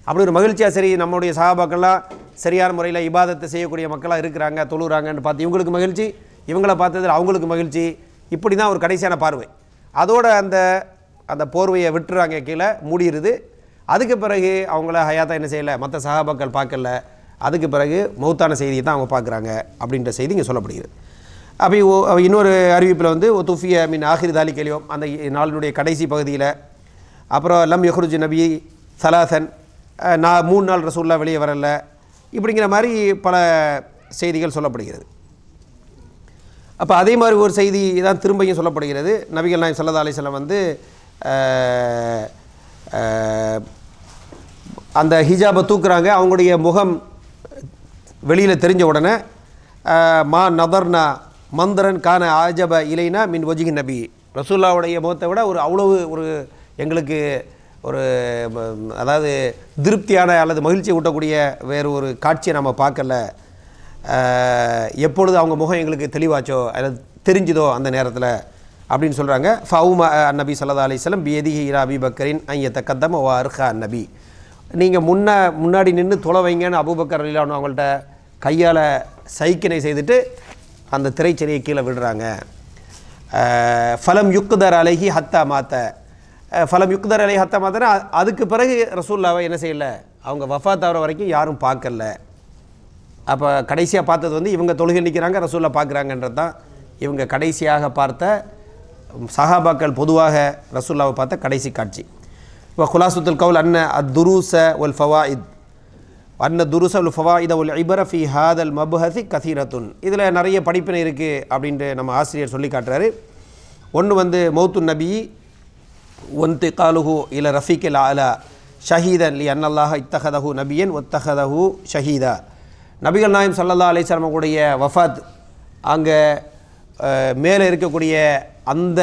அப்படி ஒரு மகிழ்ச்சியாக சரி நம்மளுடைய சஹாபாக்கள்லாம் சரியான முறையில் இபாதத்தை செய்யக்கூடிய மக்களாக இருக்கிறாங்க, தொழுகிறாங்கன்னு பார்த்து இவங்களுக்கு மகிழ்ச்சி, இவங்களை பார்த்ததில் அவங்களுக்கு மகிழ்ச்சி. இப்படி தான் ஒரு கடைசியான பார்வை. அதோட அந்த போர்வையை விட்டுறாங்க, கீழே மூடிடுது. அதுக்கு பிறகு அவங்கள ஹயாத்தா என்ன செய்யலை, மற்ற சஹாபாக்கள் பார்க்கல. அதுக்கு பிறகு மௌத்தான செய்தியை தான் அவங்க பார்க்குறாங்க அப்படின்ற செய்தி இங்கே சொல்லப்படுகிறது. அப்போ இன்னொரு அறிவிப்பில் வந்து துஃபிய மின் ஆஹிர் தாலி கலியோம், அந்த நாளினுடைய கடைசி பகுதியில். அப்புறம் லம் யஹ்ருஜ் நபி சலாசன், 3 நாள் ரசூல்லா வெளியே வரல, இப்படிங்கிற மாதிரி பல செய்திகள் சொல்லப்படுகிறது. அப்போ அதே மாதிரி ஒரு செய்தி தான் திரும்பியும் சொல்லப்படுகிறது. நபிகள் நாயகம் ஸல்லல்லாஹு அலைஹி வஸல்லம் வந்து அந்த ஹிஜாபை தூக்குறாங்க. அவங்களுடைய முகம் வெளியில் தெரிஞ்ச உடனே மா நதர்னா மந்திரன் கான ஆஜப இலைனா மின் வஜிஹி நபி, ரசூல்லாவுடைய முகத்தை விட அவ்வளவு எங்களுக்கு அதாவது திருப்தியான அல்லது மகிழ்ச்சியை ஊட்டக்கூடிய வேறு ஒரு காட்சியை நம்ம பார்க்கல. எப்பொழுது அவங்க முகம் எங்களுக்கு தெளிவாச்சோ அல்லது தெரிஞ்சுதோ அந்த நேரத்தில் அப்படின்னு சொல்கிறாங்க. ஃபவுமா நபி ஸல்லல்லாஹு அலைஹி வஸல்லம் பியதிஹி இலா அபி பக்கரின் ஐயத்த கத்தம வ அர்ஹா நபி, நீங்கள் முன்னாடி நின்று தொலை வைங்கன்னு அபூபக்கர் ரலியல்லாஹு அன்ஹு அவங்கள்ட்ட கையால் சைக்கினை செய்துட்டு அந்த திரைச்செறியை கீழே விடுறாங்க. ஃபலம் யுக்தர் அலைஹி ஹத்தா மாத்த, ஃபலம் யுக்தர் அலைஹி ஹத்தா மாத்தனா அதுக்கு பிறகு ரசூல்லாவை என்ன செய்யலை, அவங்க வஃபாத் ஆகிற வரைக்கும் யாரும் பார்க்கல. அப்போ கடைசியாக பார்த்தது வந்து இவங்க தொழுகை நிற்கிறாங்க, ரசூல்லா பார்க்குறாங்கன்றது தான் இவங்க கடைசியாக பார்த்த சஹாபாக்கள் பொதுவாக ரசூல்லாவை பார்த்த கடைசி காட்சி. இப்போ குலாசுத்துல் கவுல் அன்ன அத்துரூச ஒல் ஃபவாயித் அன்ன துருச உல் ஃபவாயித உல் இபர ஃபி ஹாதல் மபுஹதி கதீரத்துன். இதில் நிறைய படிப்பினை இருக்குது அப்படின்ட்டு நம்ம ஆசிரியர் சொல்லி காட்டுறாரு. ஒன்று வந்து மௌத்துன் நபி ஒன்து காலுஹு இல ரஃபீக்கில் அலா ஷஹீதன் லி அன்னல்லாஹ இத்தஹதஹு நபியன் ஒத்தஹதஹு ஷஹீதா. நபிகள் நாயகம் ஸல்லல்லாஹு அலைஹி வஸல்லம் கூடிய வஃபாத் அங்கே மேலே இருக்கக்கூடிய அந்த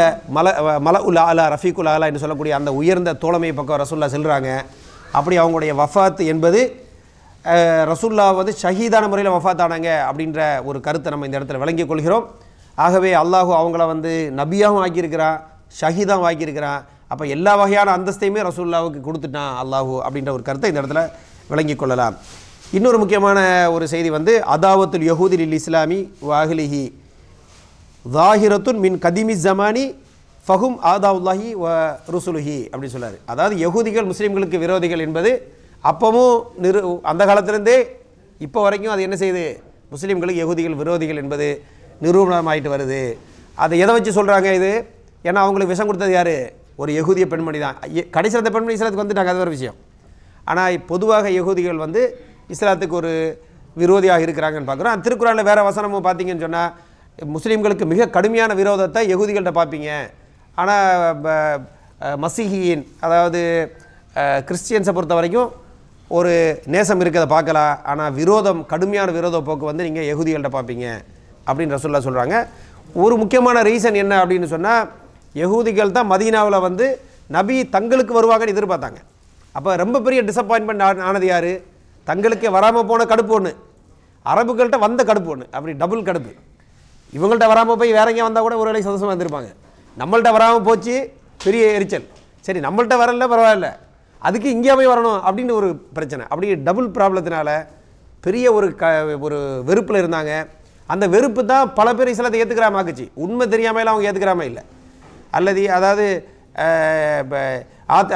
மல உல் ஆலா ரஃபீக்குல் ஆலா என்று சொல்லக்கூடிய அந்த உயர்ந்த தோழமை பக்கம் ரசூல்லா செல்கிறாங்க. அப்படி அவங்களுடைய வஃபாத் என்பது ரசூல்லா வந்து ஷஹீதான முறையில் வஃபாத் ஆனாங்க அப்படின்ற ஒரு கருத்தை நம்ம இந்த இடத்துல விளங்கிக் கொள்கிறோம். ஆகவே அல்லாஹு அவங்கள வந்து நபியாகவும் ஆக்கியிருக்கிறான், ஷஹீதாகவும் ஆக்கியிருக்கிறான். அப்போ எல்லா வகையான அந்தஸ்தையுமே ரசூல்லாவுக்கு கொடுத்துட்டான் அல்லாஹு அப்படின்ற ஒரு கருத்தை இந்த இடத்துல விளங்கிக் கொள்ளலாம். இன்னொரு முக்கியமான ஒரு செய்தி வந்து அதாவத்துல் யஹூதி லில் இஸ்லாமி வாஹிலிஹி ஸாஹிரத்துன் மின் கதீமி ஜமானி ஃபஹும் ஆதாவுல்லாஹி வ ருசுலுஹி அப்படின்னு சொல்லார். அதாவது யஹூதிகள் முஸ்லீம்களுக்கு விரோதிகள் என்பது அப்பவும் அந்த காலத்திலேருந்தே இப்போ வரைக்கும் அது என்ன செய்யுது, முஸ்லீம்களுக்கு யகூதிகள் விரோதிகள் என்பது நிரூபணமாயிட்டு வருது. அதை எதை வச்சு சொல்கிறாங்க இது? ஏன்னா அவங்களுக்கு விஷம் கொடுத்தது யார்? ஒரு யகூதிய பெண்மணி தான். கடைசியில் அந்த பெண்மணி இஸ்லாத்துக்கு வந்துட்டாங்க, அது ஒரு விஷயம். ஆனால் பொதுவாக யகூதிகள் வந்து இஸ்லாத்துக்கு ஒரு விரோதியாக இருக்கிறாங்கன்னு பார்க்குறோம். திருக்குறானில் வேறு வசனமும் பார்த்தீங்கன்னு சொன்னால் முஸ்லீம்களுக்கு மிக கடுமையான விரோதத்தை யகூதிகள்கிட்ட பார்ப்பீங்க. ஆனால் மசீஹியின் அதாவது கிறிஸ்டியன்ஸை பொறுத்த வரைக்கும் ஒரு நேசம் இருக்கிறத பார்க்கலாம். ஆனால் விரோதம், கடுமையான விரோத போக்கு வந்து நீங்கள் யகூதிகள்கிட்ட பார்ப்பீங்க அப்படின்னு ரசூலுல்லாஹ் சொல்கிறாங்க. ஒரு முக்கியமான ரீசன் என்ன அப்படின்னு சொன்னால், யகூதிகள் தான் மதீனாவில் வந்து நபி தங்களுக்கு வருவாங்கன்னு எதிர்பார்த்தாங்க. அப்போ ரொம்ப பெரிய டிசப்பாயின்மெண்ட் ஆனது யார்? தங்களுக்கே வராமல் போன கடுப்பு ஒன்று, அரபுகள்கிட்ட வந்த கடுப்பு ஒன்று, அப்படி டபுள் கடுப்பு. இவங்கள்ட்ட வராமல் போய் வேற எங்கேயா வந்தால் கூட ஒரு வேலை சந்தோஷமாக இருந்திருப்பாங்க. நம்மள்கிட்ட வராமல் போச்சு, பெரிய எரிச்சல். சரி, நம்மள்கிட்ட வரல பரவாயில்ல, அதுக்கு இங்கே போய் வரணும் அப்படின்னு ஒரு பிரச்சனை. அப்படி டபுள் ப்ராப்ளத்தினால பெரிய ஒரு வெறுப்பில் இருந்தாங்க. அந்த வெறுப்பு தான் பல பேர் இஸ்லாத்தை ஏற்றுக்கிறாம ஆக்குச்சு. உண்மை தெரியாமல் அவங்க ஏற்றுக்கிறாம இல்லை. அதாவது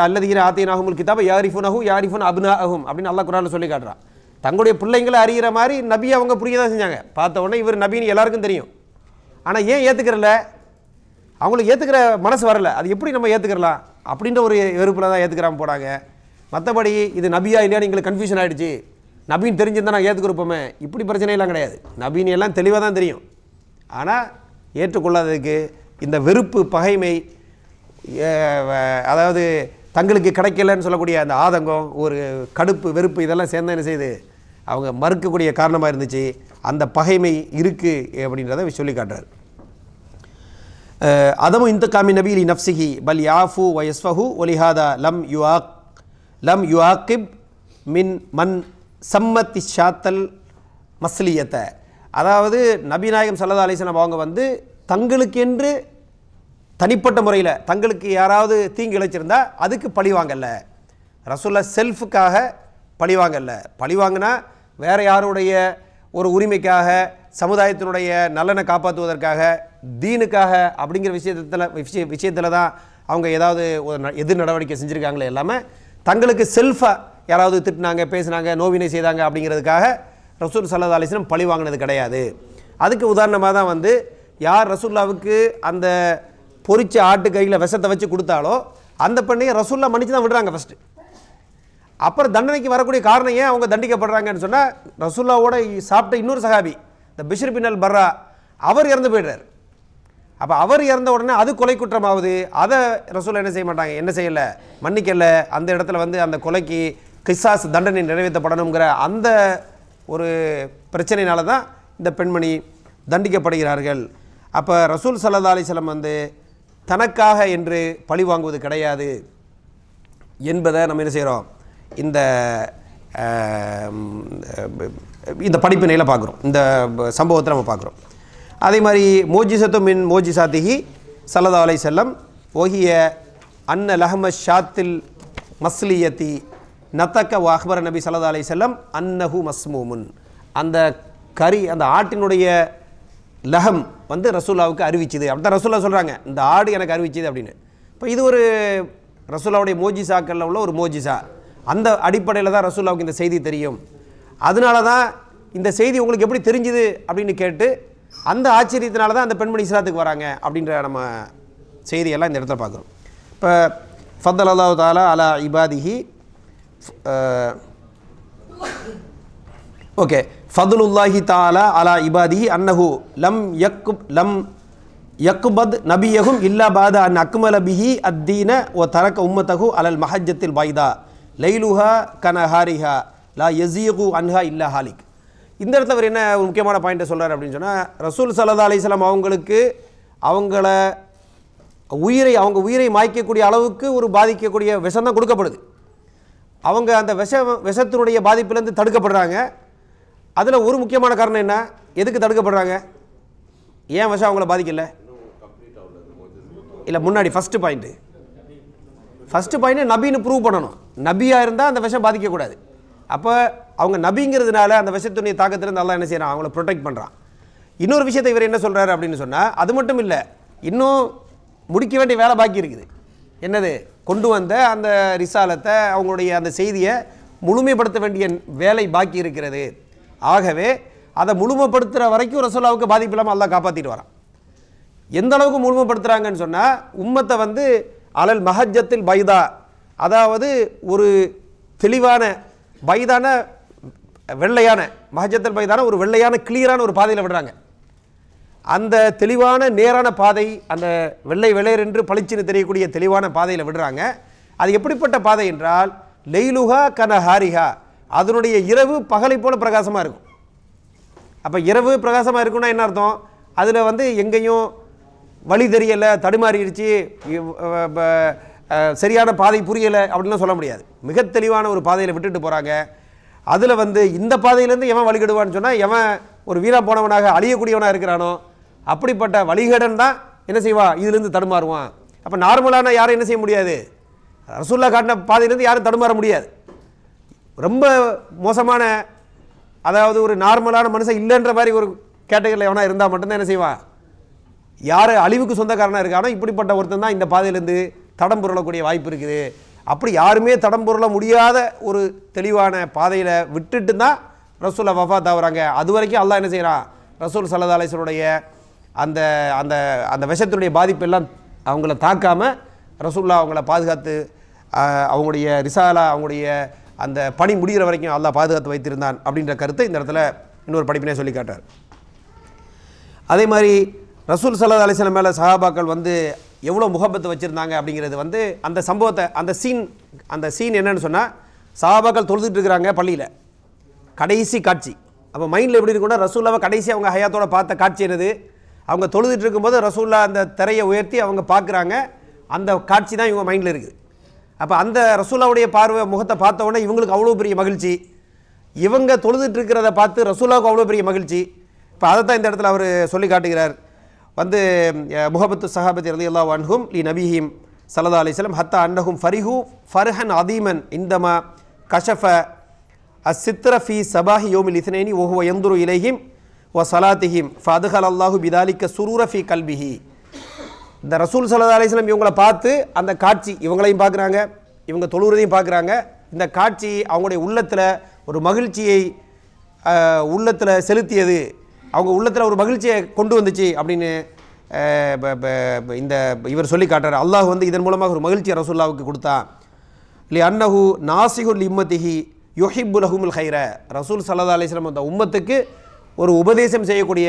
அல்லதீன ஆத்தினாஹுமுல் கிதாப யாரிஃபுனஹு யாரிஃபுன் அப்னாஅஹும் அப்படின்னு அல்லாஹ் குர்ஆனில் சொல்லி காட்டுறான். தங்களுடைய பிள்ளைங்களை அறிகிற மாதிரி நபியை அவங்க புரிய தான் செஞ்சாங்க. பார்த்த உடனே இவர் நபின்னு எல்லாருக்கும் தெரியும். ஆனால் ஏன் ஏற்றுக்கிறல? அவங்களுக்கு ஏற்றுக்கிற மனசு வரல. அது எப்படி நம்ம ஏற்றுக்கிறலாம் அப்படின்ற ஒரு வெறுப்பில் தான் ஏற்றுக்கிறாம போனாங்க. மற்றபடி இது நபியா இல்லையான்னு எங்களுக்கு கன்ஃபியூஷன் ஆகிடுச்சு, நபின்னு தெரிஞ்சிருந்தால் நான் ஏற்றுக்கிறப்போமே, இப்படி பிரச்சனையெல்லாம் கிடையாது. நபின்னு எல்லாம் தெளிவாக தான் தெரியும். ஆனால் ஏற்றுக்கொள்ளாததுக்கு இந்த வெறுப்பு, பகைமை, அதாவது தங்களுக்கு கிடைக்கலன்னு சொல்லக்கூடிய அந்த ஆதங்கம், ஒரு கடுப்பு, வெறுப்பு, இதெல்லாம் சேர்ந்து என்ன செய்யுது, அவங்க மறுக்கக்கூடிய காரணமாக இருந்துச்சு. அந்த பகைமை இருக்குது அப்படின்றத சொல்லி காட்டுறாரு. அதமும் இந்த காமி நபி நப்சிஹி பல் யாஃபு வயஸ்ஃபஹு ஒலிஹாதா லம் யுஆக்கிப் மின் மன் சம்மத்தி ஷாத்தல் மஸ்லியத்தை. அதாவது நபிநாயகம் ஸல்லல்லாஹு அலைஹி வஸல்லம் அவங்க வந்து தங்களுக்கென்று தனிப்பட்ட முறையில் தங்களுக்கு யாராவது தீங்கு இழைச்சிருந்தா அதுக்கு பழிவாங்கல்ல. ரசூலுல்லாஹ் செல்ஃபுக்காக பழிவாங்கல்ல. பழிவாங்கினா வேறு யாருடைய ஒரு உரிமைக்காக, சமுதாயத்தினுடைய நலனை காப்பாற்றுவதற்காக, தீனுக்காக அப்படிங்கிற விஷயத்தில் தான் அவங்க ஏதாவது ஒரு எதிர் நடவடிக்கை செஞ்சுருக்காங்களே. எல்லாமே தங்களுக்கு செல்ஃபாக யாராவது திட்டினாங்க, பேசினாங்க, நோவினை செய்தாங்க அப்படிங்கிறதுக்காக ரசூல் ஸல்லல்லாஹு அலைஹி வஸல்லம் பழி வாங்கினது கிடையாது. அதுக்கு உதாரணமாக தான் வந்து யார் ரசூலுல்லாவுக்கு அந்த பொரிச்ச ஆட்டு கையில் விஷத்தை வச்சு கொடுத்தாலோ அந்த பெண்ணையை ரசூலுல்லாஹ் மன்னிச்சு தான் விடுறாங்க ஃபஸ்ட்டு. அப்புறம் தண்டனைக்கு வரக்கூடிய காரணம் ஏன் அவங்க தண்டிக்கப்படுறாங்கன்னு சொன்னால், ரசூலுல்லாவோட சாப்பிட்ட இன்னொரு சஹாபி இந்த பிஷ்ர் பின் அல் பர்ரா, அவர் இறந்து போய்டுறார். அப்போ அவர் இறந்த உடனே அது கொலை குற்றமாகுது. அதை ரசூலுல்லாஹ் என்ன செய்ய மாட்டாங்க, என்ன செய்யலை, மன்னிக்கலை. அந்த இடத்துல வந்து அந்த கொலைக்கு கிசாஸ் தண்டனை நிறைவேற்றப்படணுங்கிற அந்த ஒரு பிரச்சனையினால தான் இந்த பெண்மணி தண்டிக்கப்படுகிறார்கள். அப்போ ரசூல் ஸல்லல்லாஹு அலைஹி வஸல்லம் வந்து தனக்காக என்று பழி வாங்குவது கிடையாது என்பதை நம்ம என்ன செய்கிறோம், இந்த படிப்பினையில் பார்க்குறோம், இந்த சம்பவத்தை நம்ம பார்க்குறோம். அதே மாதிரி மோஜிசத்து மின் மோஜிசாத்திஹி ஸல்லல்லாஹு அலைஹி வஸல்லம் ஓஹிய அன்ன லஹம ஷாத்தில் மஸ்லியத்தி நத்தக்க அக்பர நபி ஸல்லல்லாஹு அலைஹி வஸல்லம் அன்னஹு மஸ்மூமுன். அந்த கறி, அந்த ஆட்டினுடைய லஹம் வந்து ரசூலுல்லாவுக்கு அறிவிச்சுது. அப்படி தான் ரசூலுல்லாஹ் சொல்கிறாங்க, இந்த ஆடு எனக்கு அறிவிச்சுது அப்படின்னு. இப்போ இது ஒரு ரசூலுல்லாவுடைய மோஜிசாக்களில் உள்ள ஒரு மோஜிசா. அந்த அடிப்படையில் தான் ரசூலுல்லாவுக்கு இந்த செய்தி தெரியும். அதனால தான் இந்த செய்தி உங்களுக்கு எப்படி தெரிஞ்சுது அப்படின்னு கேட்டு அந்த ஆச்சரியத்தினால தான் அந்த பெண்மணி இஸ்லாத்துக்கு வராங்க அப்படின்ற நம்ம செய்தியெல்லாம் இந்த இடத்துல பார்க்குறோம். இப்போ ஃபத்தல் அல்லாஹு தஆலா அலா இபாதிஹி, ஓகே, ஃபதுலுல்லாஹி தஆலா அலா இபாதிஹி அன்னஹு லம் யக்பத் நபியஹும் இல்லா பாத அன் அக்மல பிஹி அத்தீன வ தரக உம்மத்தஹு அலல் மஹஜ்ஜத்தில் பைதா லைலுஹா கனஹாரிஹா லா யஸீகு அன்ஹா இல்லா ஹாலிக். இந்த இடத்துல அவர் என்ன ஒரு முக்கியமான பாயிண்ட்டை சொல்கிறார் அப்படின்னு சொன்னால், ரசூல் ஸல்லல்லாஹு அலைஹி வஸல்லம் அவங்களுக்கு அவங்க உயிரை மாய்க்கக்கூடிய அளவுக்கு ஒரு பாதிக்கக்கூடிய விஷம் தான் கொடுக்கப்படுது. அவங்க அந்த விஷத்தினுடைய பாதிப்பிலேருந்து தடுக்கப்படுறாங்க. அதில் ஒரு முக்கியமான காரணம் என்ன, எதுக்கு தடுக்கப்படுறாங்க, ஏன் விஷம் அவங்கள பாதிக்கல? இல்லை, முன்னாடி ஃபஸ்ட்டு பாயிண்ட்டு நபின்னு ப்ரூவ் பண்ணணும். நபியாக இருந்தால் அந்த விஷம் பாதிக்கக்கூடாது. அப்போ அவங்க நபிங்கிறதுனால அந்த விஷத்துடைய தாக்கத்திலேருந்து அல்லாஹ் என்ன செய்யறான், அவங்கள ப்ரொடெக்ட் பண்ணுறான். இன்னொரு விஷயத்தை இவர் என்ன சொல்கிறாரு அப்படின்னு சொன்னால், அது மட்டும் இல்லை, இன்னும் முடிக்க வேண்டிய வேலை பாக்கி இருக்குது. என்னது, கொண்டு வந்த அந்த ரிசாலத்தை, அவங்களுடைய அந்த செய்தியை முழுமைப்படுத்த வேண்டிய வேலை பாக்கி இருக்கிறது. ஆகவே அதை முழுமைப்படுத்துகிற வரைக்கும் ரசூலுல்லாஹ்வுக்கு பாதிப்பு இல்லாமல் அல்லாஹ் காப்பாற்றிட்டு வரான். எந்த அளவுக்கு முழுமைப்படுத்துகிறாங்கன்னு சொன்னால், உம்மத்தை வந்து அலல் மஹஜத்தில் பைதா, அதாவது ஒரு தெளிவான பைதான வெள்ளையான, மஹஜத்தில் பைதான ஒரு வெள்ளையான கிளியரான ஒரு பாதையில் விடுறாங்க. அந்த தெளிவான நேரான பாதை, அந்த வெள்ளை வெள்ளையர் என்று பளிச்சுன்னு தெரியக்கூடிய தெளிவான பாதையில் விடுறாங்க. அது எப்படிப்பட்ட பாதை என்றால், லெய்லுஹா கனஹாரிஹா, அதனுடைய இரவு பகலை போல பிரகாசமாக இருக்கும். அப்போ இரவு பிரகாசமாக இருக்குன்னா என்ன அர்த்தம்? அதில் வந்து எங்கேயும் வழி தெரியலை, தடுமாறிடுச்சு, சரியான பாதை புரியலை அப்படின்லாம் சொல்ல முடியாது. மிக தெளிவான ஒரு பாதையில் விட்டுட்டு போகிறாங்க. அதில் வந்து இந்த பாதையிலேருந்து எவன் வழிகெடுவான்னு சொன்னால், எவன் ஒரு வீணா போனவனாக அழியக்கூடியவனாக இருக்கிறானோ அப்படிப்பட்ட வழிகேடன் தான் என்ன செய்வான், இதுலேருந்து தடுமாறுவான். அப்போ நார்மலான யாரும் என்ன செய்ய முடியாது, ரசூலுல்லாஹ் காட்டின பாதையிலேருந்து யாரும் தடுமாற முடியாது. ரொம்ப மோசமான, அதாவது ஒரு நார்மலான மனுஷன் இல்லைன்ற மாதிரி ஒரு கேட்டகரியில் எவனா இருந்தால் மட்டும்தான் என்ன செய்வான், யார் அழிவுக்கு சொந்தக்காரனாக இருக்கானோ இப்படிப்பட்ட ஒருத்தன் தான் இந்த பாதையிலேருந்து தடம் புரளக்கூடிய வாய்ப்பு இருக்குது. அப்படி யாருமே தடம் புரள முடியாத ஒரு தெளிவான பாதையில் விட்டுட்டு தான் ரசூலுல்லாஹ் வஃபாத் ஆகுறாங்க. அது வரைக்கும் அல்லாஹ் என்ன செய்கிறான், ரசூல் ஸல்லல்லாஹு அலைஹி வஸல்லுடைய அந்த அந்த அந்த விஷத்தினுடைய பாதிப்பெல்லாம் அவங்கள தாக்காமல் ரசூலுல்லாஹ் அவங்கள பாதுகாத்து, அவங்களுடைய ரிசாலா, அவங்களுடைய அந்த பணி முடிகிற வரைக்கும் அல்லாஹ் பாதுகாத்து வைத்திருந்தான் அப்படின்ற கருத்தை இந்த இடத்துல இன்னொரு படிப்பினே சொல்லி காட்டார். அதே மாதிரி ரசூல் ஸல்லல்லாஹு அலைஹி வஸல்லம் மேலே சஹாபாக்கள் வந்து எவ்வளோ முகப்பத்து வச்சுருந்தாங்க அப்படிங்கிறது வந்து அந்த சம்பவத்தை, அந்த சீன் என்னன்னு சொன்னால், சஹாபாக்கள் தொழுதுட்டு இருக்கிறாங்க பள்ளியில், கடைசி காட்சி. அப்போ மைண்டில் எப்படி இருக்குன்னா, ரசூலுல்லாஹ்வை கடைசி அவங்க ஹயாத்தோட பார்த்த காட்சி என்னது, அவங்க தொழுதுட்டு இருக்கும்போது ரசூலுல்லாஹ் அந்த திரையை உயர்த்தி அவங்க பார்க்குறாங்க, அந்த காட்சி தான் இவங்க மைண்டில் இருக்குது. அப்போ அந்த ரசூலுல்லாஹ்வுடைய பார்வை முகத்தை பார்த்த உடனே இவங்களுக்கு அவ்வளோ பெரிய மகிழ்ச்சி, இவங்க தொழுதுட்டு இருக்கிறத பார்த்து ரசூலுல்லாஹ்வுக்கு அவ்வளோ பெரிய மகிழ்ச்சி. இப்போ அதை தான் இந்த இடத்துல அவர் சொல்லி காட்டுகிறார். வந்து முஹப்பத்து சஹாபத்தி ரலியல்லாஹு அன்ஹும் லி நபிஹிம் ஸல்லல்லாஹு அலைஹி வஸல்லம் ஹத்தா அன்னஹும் ஃபரிஹு ஃபர்ஹன் அதீமன் இந்தமா கஷஃப அஸ்ஸித்ர ஃபீ சபாஹி யௌமில் இத்னைனி வ ஹுவ யன்துரு இலைஹிம் வ ஸலாத்திஹிம் ஃபஅத்ஹலல்லாஹு பிதாலிக சுரூர ஃபீ கல்பிஹி. இந்த ரசூல் ஸல்லல்லாஹு அலைஹி வஸல்லம் இவங்களை பார்த்து அந்த காட்சி, இவங்களையும் பார்க்குறாங்க, இவங்க தொழுகிறதையும் பார்க்குறாங்க, இந்த காட்சி அவங்களுடைய உள்ளத்தில் ஒரு மகிழ்ச்சியை உள்ளத்தில் செலுத்தியது, அவங்க உள்ளத்தில் ஒரு மகிழ்ச்சியை கொண்டு வந்துச்சு அப்படின்னு இந்த இவர் சொல்லி காட்டுறார். அல்லாஹ் வந்து இதன் மூலமாக ஒரு மகிழ்ச்சியை ரசூலுல்லாஹ்வுக்கு கொடுத்தான். லி அன்னஹு நாசிஹுல் இம்மத்திஹி யுஹிப்பு லஹுமுல் ஹைர, ரசூல் ஸல்லல்லாஹு அலைஹி வஸல்லம் அந்த உம்மத்துக்கு ஒரு உபதேசம் செய்யக்கூடிய,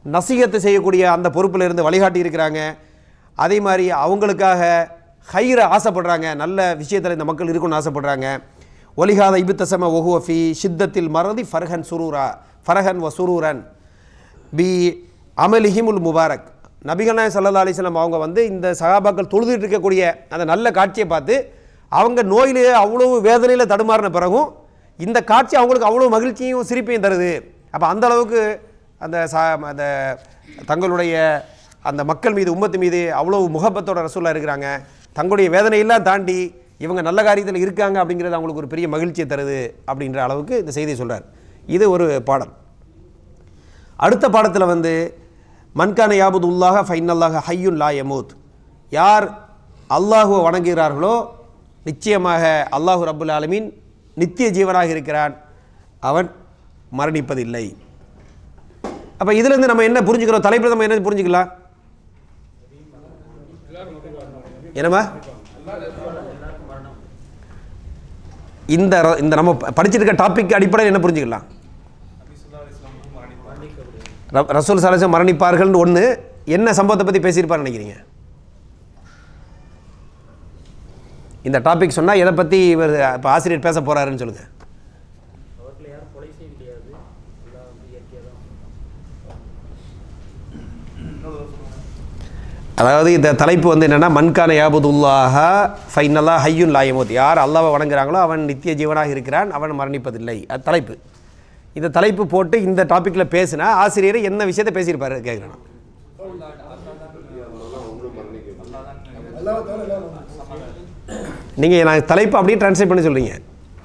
நசீகத்து செய்யக்கூடிய அந்த பொறுப்பில் இருந்து வழிகாட்டி இருக்கிறாங்க. அதே மாதிரி அவங்களுக்காக ஹைரை ஆசைப்படுறாங்க, நல்ல விஷயத்தில் இந்த மக்கள் இருக்கணும்னு ஆசைப்படுறாங்க. ஒலிகாத இபுத்தசம ஒஹுவ ஃபி ஷித்தத்தில் மறதி ஃபர்ஹன் சுரூரா ஃபர்ஹன் வ சுரூரன் பி அமலிஹிமுல் முபாரக். நபிகள் நாயகம் ஸல்லல்லாஹு அலைஹி வஸல்லம் அவங்க வந்து இந்த சஹாபாக்கள் தொழுதுட்டு இருக்கக்கூடிய அந்த நல்ல காட்சியை பார்த்து அவங்க நோயிலேயே அவ்வளோ வேதனையில் தடுமாறின பிறகும் இந்த காட்சி அவங்களுக்கு அவ்வளோ மகிழ்ச்சியும் சிரிப்பையும் தருது. அப்போ அந்த அளவுக்கு அந்த தங்களுடைய அந்த மக்கள் மீது, உம்மத்து மீது அவ்வளோ முகப்பத்தோட ரசூலுல்லாஹ் இருக்கிறாங்க. தங்களுடைய வேதனையெல்லாம் தாண்டி இவங்க நல்ல காரியத்தில் இருக்காங்க அப்படிங்கிறது அவங்களுக்கு ஒரு பெரிய மகிழ்ச்சியை தருது அப்படின்ற அளவுக்கு இந்த செய்தியை சொல்கிறார். இது ஒரு பாடம். அடுத்த பாடத்தில் வந்து மன்கான யாபுதுல்லாஹ ஃபைனல்லாஹ ஹய்யுன் லா யமூத், யார் அல்லாஹுவை வணங்குகிறார்களோ நிச்சயமாக அல்லாஹு ரப்புல் ஆலமீன் நித்திய ஜீவனாக இருக்கிறான், அவன் மரணிப்பதில்லை. அப்போ இதுலேருந்து நம்ம என்ன புரிஞ்சுக்கிறோம், தலைப்பில் நம்ம என்ன புரிஞ்சுக்கலாம், என்னம்மா இந்த இந்த நம்ம படிச்சுட்டு இருக்க டாபிக் அடிப்படையில் என்ன புரிஞ்சுக்கலாம், ரசூல் ஸல்லல்லாஹு அலைஹி வஸல்லம் மரணிப்பார்கள்னு ஒன்று, என்ன சம்பவத்தை பற்றி பேசியிருப்பார்னு நினைக்கிறீங்க? இந்த டாபிக் சொன்னால் எதை பற்றி இவர் இப்போ ஆசிரியர் பேச போகிறாருன்னு சொல்லுங்கள். அதாவது இந்த தலைப்பு வந்து என்னென்னா, மன்கான யாபுதுல்லாஹ ஃபைனல்லாஹ ஹய்யுன் லா யமூத், யார் அல்லாஹ்வை வணங்குறாங்களோ அவன் நித்திய ஜீவனாக இருக்கிறான், அவன் மரணிப்பதில்லை. அது தலைப்பு. இந்த தலைப்பு போட்டு இந்த டாப்பிக்கில் பேசினா ஆசிரியர் என்ன விஷயத்தை பேசியிருப்பாரு கேட்குறேன். நீங்கள் நான் தலைப்பு அப்படியே ட்ரான்ஸ்லேட் பண்ணி சொல்கிறீங்க.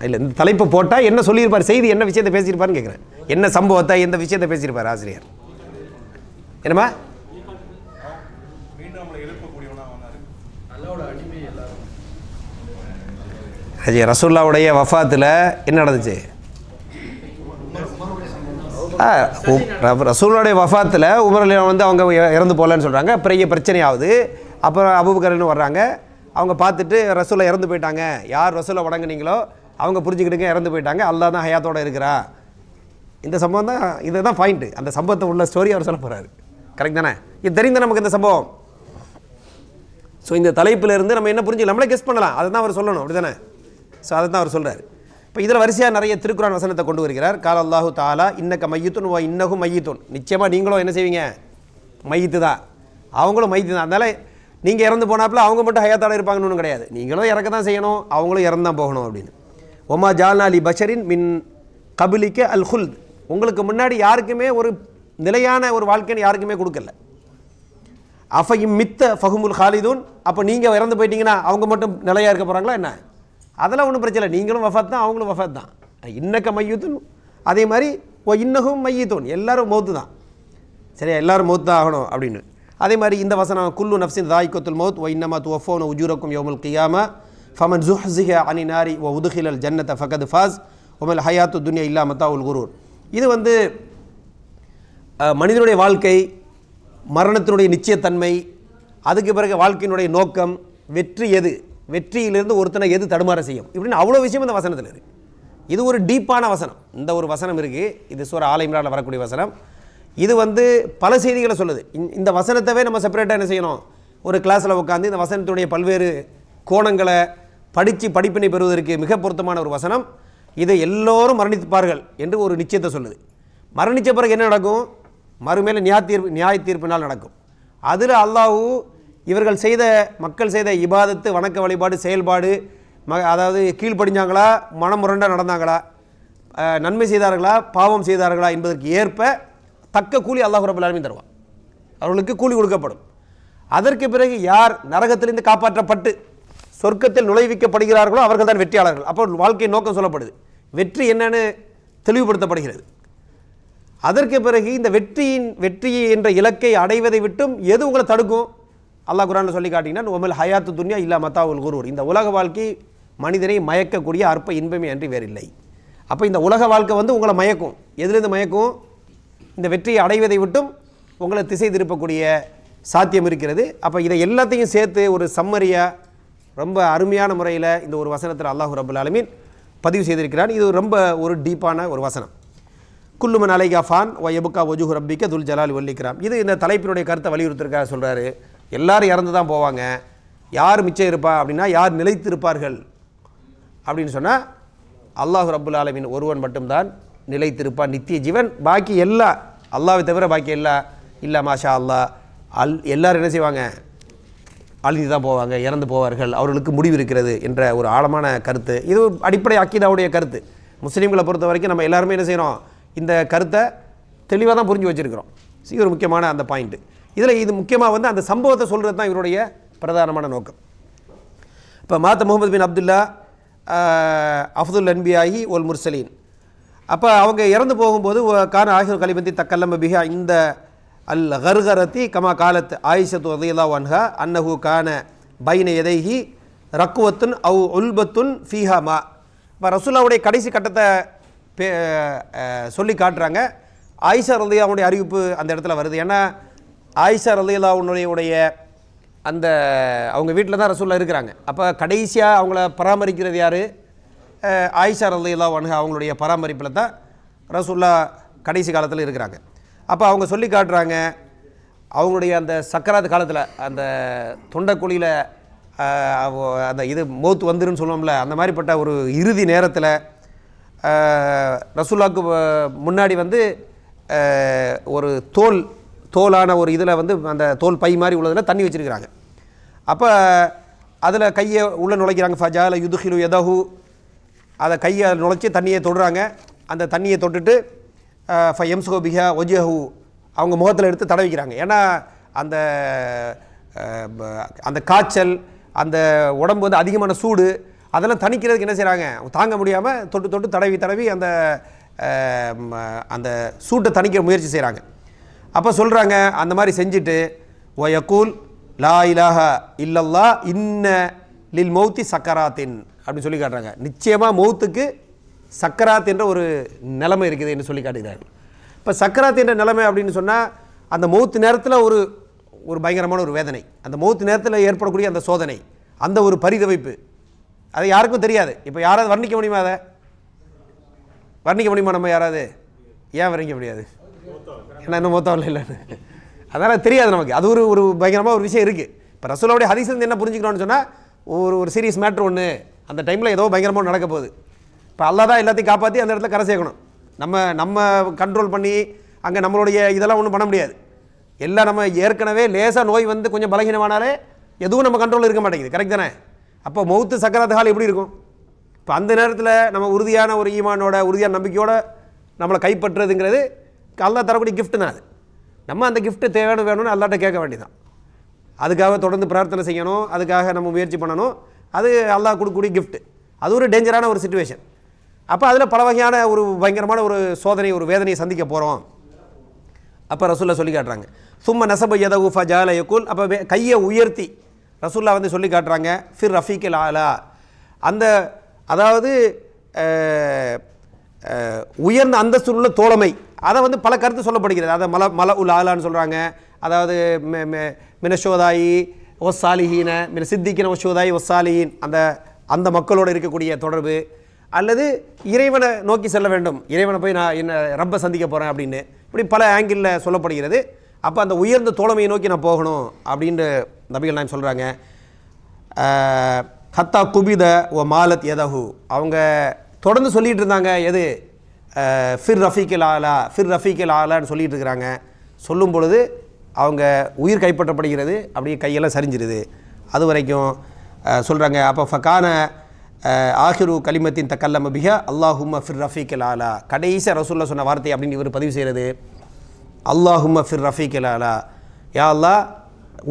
இல்லை, இந்த தலைப்பை போட்டால் என்ன சொல்லியிருப்பார், செய்தி என்ன விஷயத்தை பேசியிருப்பாருன்னு கேட்குறேன். என்ன சம்பவத்தை, எந்த விஷயத்தை பேசியிருப்பார் ஆசிரியர்? என்னம்மா? ரசூலுல்லாவுடைய வஃபாத்தில் என்ன நடந்துச்சு? ரசூலுல்லாவுடைய வஃபாத்தில் உமர் வந்து அவங்க இறந்து போகலன்னு சொல்கிறாங்க. பெரிய பிரச்சனையாகுது. அப்புறம் அபூபக்கர்னு வர்றாங்க. அவங்க பார்த்துட்டு ரசூலை இறந்து போயிட்டாங்க, யார் ரசூலை வணங்குனீங்களோ அவங்க புரிஞ்சுக்கிட்டுங்க இறந்து போயிட்டாங்க, அல்லாஹ் தான் ஹயாத்தோடு இருக்கிறா. இந்த சம்பவம் தான், இதுதான் பாயிண்ட்டு. அந்த சம்பவத்தை உள்ள ஸ்டோரி அவர் சொல்ல போகிறாரு. கரெக்ட் தானே? இது தெரிந்த நமக்கு இந்த சம்பவம். ஸோ இந்த தலைப்பில் இருந்து நம்ம என்ன புரிஞ்சுக்கலாம், நம்மளே கெஸ் பண்ணலாம். அதை தான் அவர் சொல்லணும், அப்படி தானே? ஸோ அதை தான் அவர் சொல்கிறார். இப்போ இதில் வரிசையாக நிறைய திருக்குரான் வசனத்தை கொண்டு வருகிறார். கால அல்லாஹு தாலா இன்னக்க மையத்துன் வ இன்னகும் மையத்துன், நிச்சயமாக நீங்களும் என்ன செய்வீங்க, மையத்து தான், அவங்களும் மையத்து தான். அதனால் நீங்கள் இறந்து போனாப்புல அவங்க மட்டும் ஹயாத்தோட இருப்பாங்கன்னு ஒன்றும் கிடையாது. நீங்களும் இறக்க தான் செய்யணும், அவங்களும் இறந்து தான் போகணும் அப்படின்னு. ஒமா ஜால்னா அலி பஷரின் மின் கபிலிக்க அல் ஹுல்த், உங்களுக்கு முன்னாடி யாருக்குமே ஒரு நிலையான ஒரு வாழ்க்கைன்னு யாருக்குமே கொடுக்கல. அஃபையும் மித்த ஃபஹுமுல் ஹாலிதூன், அப்போ நீங்கள் இறந்து போயிட்டீங்கன்னா அவங்க மட்டும் நிலையாக இருக்க போகிறாங்களா என்ன? அதெல்லாம் ஒன்றும் பிரச்சனை இல்லை, நீங்களும் வஃபாத் தான், அவங்களும் வஃபாத் தான். இன்னக்க மையத்துன், அதே மாதிரி ஓ இன்னகும் மையத்தூன், எல்லோரும் மௌத்து தான். சரியா, எல்லோரும் மௌத்து தான் ஆகணும் அப்படின்னு. அதே மாதிரி இந்த வசனம் குல்லு நஃப்ஸின் தாயிக்கத்துல் மௌத் வ இன்னமா துவஃபௌன உஜூரக்கும் யௌமுல் கியாமா ஃபமன் ஸுஹ்ஸிஹ அனின் நாரி வ உத்கிலல் ஜன்னத ஃபகத் ஃபாஸ் வமல் ஹயாத்து துன்யா இல்லா மத்தாஉல் குரூர். இது வந்து மனிதனுடைய வாழ்க்கை, மரணத்தினுடைய நிச்சயத்தன்மை, அதுக்கு பிறகு வாழ்க்கையினுடைய நோக்கம், வெற்றி எது, வெற்றியிலிருந்து ஒருத்தனை எது தடுமாற செய்யும், இப்படின்னு அவ்வளோ விஷயம் இந்த வசனத்தில் இருக்குது. இது ஒரு டீப்பான வசனம். இந்த ஒரு வசனம் இருக்குது, இது சூரா ஆல இம்ரானில் வரக்கூடிய வசனம். இது வந்து பல செய்திகளை சொல்லுது. இந்த வசனத்தவே நம்ம செப்பரேட்டாக என்ன செய்யணும், ஒரு கிளாஸில் உட்காந்து இந்த வசனத்துடைய பல்வேறு கோணங்களை படித்து படிப்பினை பெறுவதற்கு மிக பொருத்தமான ஒரு வசனம். இதை எல்லோரும் மரணிப்பார்கள் என்று ஒரு நிச்சயத்தை சொல்லுது. மரணித்த பிறகு என்ன நடக்கும், மறுமையில நியாய தீர்ப்பினால் நடக்கும். அதில் அல்லாஹ் இவர்கள் செய்த, மக்கள் செய்த இபாதத்து, வணக்க வழிபாடு, செயல்பாடு, அதாவது கீழ்ப்படிஞ்சாங்களா, மனமுரண்டாக நடந்தாங்களா, நன்மை செய்தார்களா, பாவம் செய்தார்களா என்பதற்கு ஏற்ப தக்க கூலி அல்லாஹ் ரப்பல் ஆலமீன் தருவான். அவர்களுக்கு கூலி கொடுக்கப்படும். அதற்கு பிறகு யார் நரகத்திலிருந்து காப்பாற்றப்பட்டு சொர்க்கத்தில் நுழைவிக்கப்படுகிறார்களோ அவர்கள் தான் வெற்றியாளர்கள். அப்போ வாழ்க்கை நோக்கம் சொல்லப்படுது, வெற்றி என்னன்னு தெளிவுபடுத்தப்படுகிறது. அதற்கு பிறகு இந்த வெற்றி என்ற இலக்கை அடைவதை விட்டும் எது உங்களை தடுக்கும், அல்லாஹ் குர்ஆனில் சொல்லி காட்டினா ஒமல் ஹயாத்து துன்யா இல்லா மத்தாவுல் குரூர், இந்த உலக வாழ்க்கை மனிதனை மயக்கக்கூடிய அற்ப இன்பமே அன்றி வேறில்லை. அப்போ இந்த உலக வாழ்க்கை வந்து உங்களை மயக்கும். எதுலேருந்து மயக்கும், இந்த வெற்றியை அடைவதை விட்டும் உங்களை திசை திருப்பக்கூடிய சாத்தியம் இருக்கிறது. அப்போ இதை எல்லாத்தையும் சேர்த்து ஒரு சம்மரியாக ரொம்ப அருமையான முறையில் இந்த ஒரு வசனத்தில் அல்லாஹ் ரப்பல் ஆலமீன் பதிவு செய்திருக்கிறான். இது ரொம்ப ஒரு டீப்பான ஒரு வசனம். குல்லுமன் அலைகா ஃபான் ஒ எபுக்கா ஒஜுஹு ரப்பிக்க துல் ஜலால் வல்லிக்ராம். இது இந்த தலைப்பினுடைய கருத்தை வலியுறுத்திருக்காக சொல்கிறாரு. எல்லாரும் இறந்து தான் போவாங்க, யார் மிச்சம் இருப்பா அப்படின்னா யார் நிலைத்திருப்பார்கள் அப்படின்னு சொன்னால் அல்லாஹ் ரப்புல் ஆலமீன் ஒருவன் மட்டும்தான் நிலைத்திருப்பான், நித்திய ஜீவன். பாக்கி எல்லா அல்லாஹ்வை தவிர பாக்கி எல்லா இல்லை மாஷா அல்லாஹ் எல்லாரும் என்ன செய்வாங்க, அழிந்து தான் போவாங்க, இறந்து போவார்கள், அவர்களுக்கு முடிவு இருக்கிறது என்ற ஒரு ஆழமான கருத்து. இது அடிப்படை அக்கீதாவுடைய கருத்து. முஸ்லீம்களை பொறுத்த வரைக்கும் நம்ம எல்லாருமே என்ன செய்கிறோம், இந்த கருத்தை தெளிவாக தான் புரிஞ்சு வச்சுருக்கிறோம். இது ஒரு முக்கியமான அந்த பாயிண்ட்டு. இதில் இது முக்கியமாக வந்து அந்த சம்பவத்தை சொல்கிறது தான் இவருடைய பிரதானமான நோக்கம். இப்போ மாத்த முகமது பின் அப்துல்லா அஃதுல் அன்பியாஹி ஒல் முர்சலீன், அப்போ அவங்க இறந்து போகும்போது கான ஆஹிர் கலிமத்தி தக்கல்லம பிஹா இந்த அல் கர்கரத்தி கமா காலத் ஆயிஷத்து ரலியல்லாஹு அன்ஹா அன்னஹு கான பைன யதைஹி ரக்குவத்துன் அவ் உல்பத்துன் ஃபீஹா மா. இப்போ ரசூலுல்லாஹ்வுடைய கடைசி கட்டத்தை சொல்லி காட்டுறாங்க. ஆயிஷா ரலியல்லாஹுடைய அறிவிப்பு அந்த இடத்துல வருது. ஏன்னா ஆயிஷா ரலியல்லாஹுடைய அந்த அவங்க வீட்டில் தான் ரசூலுல்லாஹ் இருக்கிறாங்க. அப்போ கடைசியாக அவங்கள பராமரிக்கிறது யார், ஆயிஷா ரலியல்லாஹு அன்ஹா அவங்களுடைய பராமரிப்பில் தான் ரசூலுல்லாஹ் கடைசி காலத்தில் இருக்கிறாங்க. அப்போ அவங்க சொல்லி காட்டுறாங்க, அவங்களுடைய அந்த சக்கராத் காலத்தில் அந்த தொண்டைக்குழியில் அந்த இது மௌத் வந்துருன்னு சொல்லுவோம்ல, அந்த மாதிரிப்பட்ட ஒரு இறுதி நேரத்தில் ரசூலுல்லாஹ்க்கு முன்னாடி வந்து ஒரு தோலான ஒரு இதில் வந்து அந்த தோல் பை மாதிரி உள்ளதில் தண்ணி வச்சுருக்கிறாங்க. அப்போ அதில் கையை உள்ளே நுழைக்கிறாங்க. ஃபஜால யுதுஹிலு யதஹு, அதை கையை நுழைச்சி தண்ணியை தொடுறாங்க. அந்த தண்ணியை தொட்டுட்டு ஃபயம்சுஹு பிஹா வஜ்ஹு, அவங்க முகத்தில் எடுத்து தடவிக்கிறாங்க. ஏன்னா அந்த அந்த காய்ச்சல், அந்த உடம்பு வந்து அதிகமான சூடு, அதெல்லாம் தணிக்கிறதுக்கு என்ன செய்கிறாங்க, தாங்க முடியாமல் தொட்டு தொட்டு தடவி அந்த அந்த சூட்டை தணிக்கிற முயற்சி செய்கிறாங்க. அப்போ சொல்கிறாங்க, அந்த மாதிரி செஞ்சுட்டு ஒயக்கூல் லா இலாஹா இல்லல்லா இன்ன லில் மௌத்தி சக்கராத்தின், அப்படின்னு சொல்லி காட்டுறாங்க. நிச்சயமாக மௌத்துக்கு சக்கராத் என்ற ஒரு நிலைமை இருக்குது என்று சொல்லி காட்டுகிறார்கள். இப்போ சக்கராத் என்ற நிலைமை அப்படின்னு சொன்னால் அந்த மௌத்து நேரத்தில் ஒரு ஒரு பயங்கரமான ஒரு வேதனை, அந்த மௌத்து நேரத்தில் ஏற்படக்கூடிய அந்த சோதனை, அந்த ஒரு பரிதவிப்பு, அது யாருக்கும் தெரியாது. இப்போ யாராவது வர்ணிக்க முடியுமா? அதை வர்ணிக்க முடியுமா? நம்ம யாராவது ஏன் வர்ணிக்க முடியாது? ஏன்னா இன்னும் மௌத்தாவில் இல்லைன்னு, அதனால் தெரியாது நமக்கு. அது ஒரு ஒரு பயங்கரமாக ஒரு விஷயம் இருக்குது. இப்போ ரசூலுல்லாஹி ஹதீஸ்லேருந்து என்ன புரிஞ்சுக்கணும்னு சொன்னால் ஒரு ஒரு சீரியஸ் மேட்ரு ஒன்று அந்த டைமில் ஏதோ பயங்கரமாக நடக்க போகுது. இப்போ அல்லாஹ் தான் எல்லாத்தையும் காப்பாற்றி அந்த இடத்துல கரை சேர்க்கணும். நம்ம கண்ட்ரோல் பண்ணி அங்கே நம்மளுடைய இதெல்லாம் ஒன்றும் பண்ண முடியாது. எல்லாம் நம்ம ஏற்கனவே லேசாக நோய் வந்து கொஞ்சம் பலகீனமானாலே எதுவும் நம்ம கண்ட்ரோல் இருக்க மாட்டேங்குது. கரெக்ட் தானே? அப்போ மௌத்து சக்கராத் ஹால் எப்படி இருக்கும்? இப்போ அந்த நேரத்தில் நம்ம உறுதியான ஒரு ஈமானோட உறுதியான நம்பிக்கையோடு நம்மளை கைப்பற்றுறதுங்கிறது அல்லாஹ் தரக்கூடிய கிஃப்ட் தான். அது நம்ம அந்த கிஃப்ட்டு தேவையான வேணும்னு அல்லாஹ்ட்ட கேட்க வேண்டியதான். அதுக்காக தொடர்ந்து பிரார்த்தனை செய்யணும், அதுக்காக நம்ம முயற்சி பண்ணணும். அது அல்லாஹ் கொடுக்கக்கூடிய கிஃப்ட். அது ஒரு டேஞ்சரான ஒரு சிச்சுவேஷன். அப்போ அதில் பல வகையான ஒரு பயங்கரமான ஒரு சோதனை, ஒரு வேதனையை சந்திக்க போகிறோம். அப்போ ரசூல்லா சொல்லி காட்டுறாங்க, சும்ம நசப யதஹு ஃபஜால யகுல். அப்போ கையை உயர்த்தி ரசூல்லா வந்து சொல்லி காட்டுறாங்க, ஃபிர் ரஃபீக்கில் ஆலா, அந்த அதாவது உயர்ந்த அந்தஸ்து உள்ள தோழமை, அதை வந்து பல கருத்து சொல்லப்படுகிறது. அதை மல உல் ஆலான்னு சொல்கிறாங்க. அதாவது மினஷோதாயி ஒசாலிஹீன மின சித்திக்கின ஒஷோதாயி ஒசாலிஹீன், அந்த மக்களோடு இருக்கக்கூடிய தொடர்பு, அல்லது இறைவனை நோக்கி செல்ல வேண்டும், இறைவனை போய் நான் என்ன ரப்பை சந்திக்க போகிறேன் அப்படின்னு, இப்படி பல ஆங்கிளில் சொல்லப்படுகிறது. அப்போ அந்த உயர்ந்த தோழமையை நோக்கி நான் போகணும் அப்படின்ட்டு நபிகள் நாயகம் சொல்கிறாங்க. ஹத்தா குபித ஓ மாலத் யதஹு, அவங்க தொடர்ந்து சொல்லிகிட்டு இருந்தாங்க. எது? ஃபிர் ரஃபீக்கில் ஆலா, ஃபிர் ரஃபீக்கில் ஆலான்னு சொல்லிகிட்டு இருக்கிறாங்க. சொல்லும் பொழுது அவங்க உயிர் கைப்பற்றப்படுகிறது, அப்படியே கையெல்லாம் சரிஞ்சிருது. அது வரைக்கும் சொல்கிறாங்க. அப்போ ஃபகான ஆஹிரு கலிமத்தின் தக்கல்லம பிஹ அல்லாஹும்ம ஃபிர் ரஃபீக்கில் ஆலா, கடைசியாக ரசூலுல்லாஹ் சொன்ன வார்த்தை அப்படின்னு இவர் பதிவு செய்கிறது, அல்லாஹும்ம ஃபிர் ரஃபீக்கில் ஆலா, யா அல்லாஹ்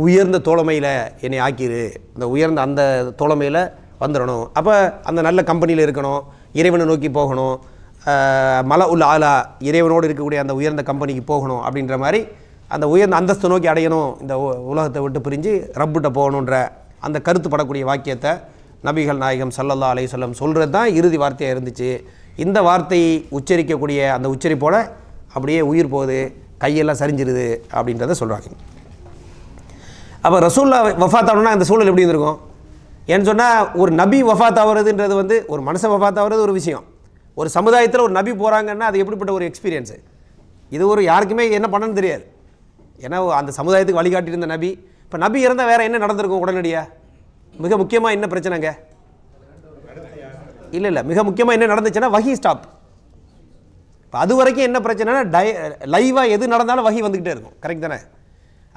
உயர்ந்த தோழமையில் என்னை ஆக்கிரு, அந்த உயர்ந்த அந்த தோழமையில் வந்துடணும். அப்போ அந்த நல்ல கம்பெனியில் இருக்கணும், இறைவனை நோக்கி போகணும், மல உல் ஆலா இறைவனோடு இருக்கக்கூடிய அந்த உயர்ந்த கம்பெனிக்கு போகணும் அப்படின்ற மாதிரி அந்த உயர்ந்த அந்தஸ்தை நோக்கி அடையணும், இந்த உலகத்தை விட்டு பிரிஞ்சு ரப்புட்ட போகணுன்ற அந்த கருத்து படக்கூடிய வாக்கியத்தை நபிகள் நாயகம் ஸல்லல்லாஹு அலைஹி வஸல்லம் சொல்கிறது தான் இறுதி வார்த்தையாக இருந்துச்சு. இந்த வார்த்தையை உச்சரிக்கக்கூடிய அந்த உச்சரிப்போட அப்படியே உயிர் போகுது, கையெல்லாம் சரிஞ்சிருது அப்படின்றத சொல்கிறாங்க. அப்போ ரசூல்லா வஃபாத் ஆகணும்னா அந்த சூழல் எப்படி இருந்திருக்கும்? ஏன்னு சொன்னால் ஒரு நபி வஃபாத் ஆகிறதுன்றது வந்து ஒரு மனுஷன் வஃபாத் ஆகிறது ஒரு விஷயம், ஒரு சமுதாயத்தில் ஒரு நபி போகிறாங்கன்னா அது எப்படிப்பட்ட ஒரு எக்ஸ்பீரியன்ஸு. இது ஒரு யாருக்குமே என்ன பண்ணணும்னு தெரியாது. ஏன்னா அந்த சமுதாயத்துக்கு வழிகாட்டிட்டு இருந்த நபி, இப்போ நபி இருந்தால் வேறு என்ன நடந்திருக்கும் உடனடியாக? மிக முக்கியமாக என்ன பிரச்சனைங்க? இல்லை மிக முக்கியமாக என்ன நடந்துச்சுன்னா வஹி ஸ்டாப். இப்போ அது வரைக்கும் என்ன பிரச்சனைனா லைவாக எது நடந்தாலும் வஹி வந்துக்கிட்டே இருக்கும். கரெக்ட் தானே?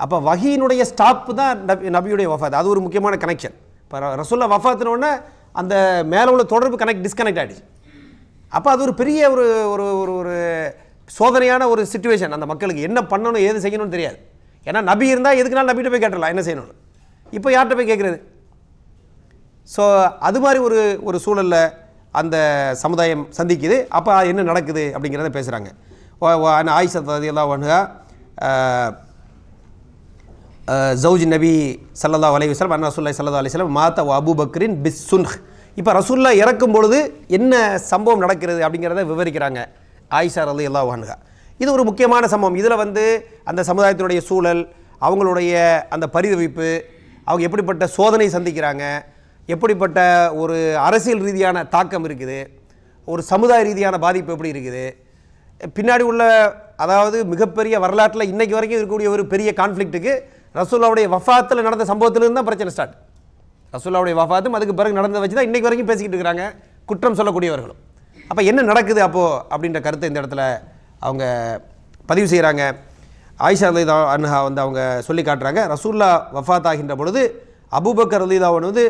அப்போ வஹியினுடைய ஸ்டாப்பு தான் நபியுடைய வஃபாத். அது ஒரு முக்கியமான கனெக்ஷன். இப்போ ரசூலுல்லாஹ் வஃபாத்துனோடனே அந்த மேலே உள்ள தொடர்பு டிஸ்கனெக்ட் ஆகிடுச்சு. அப்போ அது ஒரு பெரிய ஒரு ஒரு ஒரு சோதனையான ஒரு சிச்சுவேஷன். அந்த மக்களுக்கு என்ன பண்ணணும் ஏது செய்யணும்னு தெரியாது. ஏன்னா நபி இருந்தால் எதுக்குனாலும் நபிகிட்ட போய் கேட்டுடலாம் என்ன செய்யணும்னு. இப்போ யார்கிட்ட போய் கேட்குறது? ஸோ அது மாதிரி ஒரு சூழலில் அந்த சமுதாயம் சந்திக்குது. அப்போ என்ன நடக்குது அப்படிங்கிறத பேசுகிறாங்க. ஆயிஷா ரலியல்லாஹு அன்ஹா ஜௌஜ் நபி ஸல்லல்லாஹு அலைஹி வஸல்லம் அன் ரசூலுல்லாஹி ஸல்லல்லாஹு அலைஹி வஸல்லம் மாத அபூ பக்ரின் பிஸ்ஸுன்ஹ். இப்போ ரசூலுல்லாஹ் இறக்கும் பொழுது என்ன சம்பவம் நடக்கிறது அப்படிங்கிறத விவரிக்கிறாங்க ஆயிஷா ரலியல்லாஹு அன்ஹா. இது ஒரு முக்கியமான சம்பவம். இதில் வந்து அந்த சமுதாயத்தினுடைய சூழல், அவங்களுடைய அந்த பரிதவிப்பு, அவங்க எப்படிப்பட்ட சோதனை சந்திக்கிறாங்க, எப்படிப்பட்ட ஒரு அரசியல் ரீதியான தாக்கம் இருக்குது, ஒரு சமுதாய ரீதியான பாதிப்பு எப்படி இருக்குது, பின்னாடி உள்ள அதாவது மிகப்பெரிய வரலாற்றில் இன்றைக்கு வரைக்கும் இருக்கக்கூடிய ஒரு பெரிய கான்ஃப்ளிக்ட்டுக்கு ரசூலுல்லாஹ்வுடைய வஃபாத்தில் நடந்த சம்பவத்திலிருந்து தான் பிரச்சனை ஸ்டார்ட். ரசூலுல்லாஹ்வுடைய வஃபாத்தும் அதுக்கு பிறகு நடந்ததை வச்சு தான் இன்றைக்கு வரைக்கும் பேசிக்கிட்டு இருக்கிறாங்க குற்றம் சொல்லக்கூடியவர்களும். அப்போ என்ன நடக்குது அப்போது அப்படின்ற கருத்தை இந்த இடத்துல அவங்க பதிவு செய்கிறாங்க. ஆயிஷா ரலியல்லாஹு அன்ஹா வந்து அவங்க சொல்லி காட்டுறாங்க, ரசூலுல்லாஹ் வஃபாத் ஆகின்ற பொழுது அபூபக்கர் ரலியல்லாஹு அன்ஹு வந்து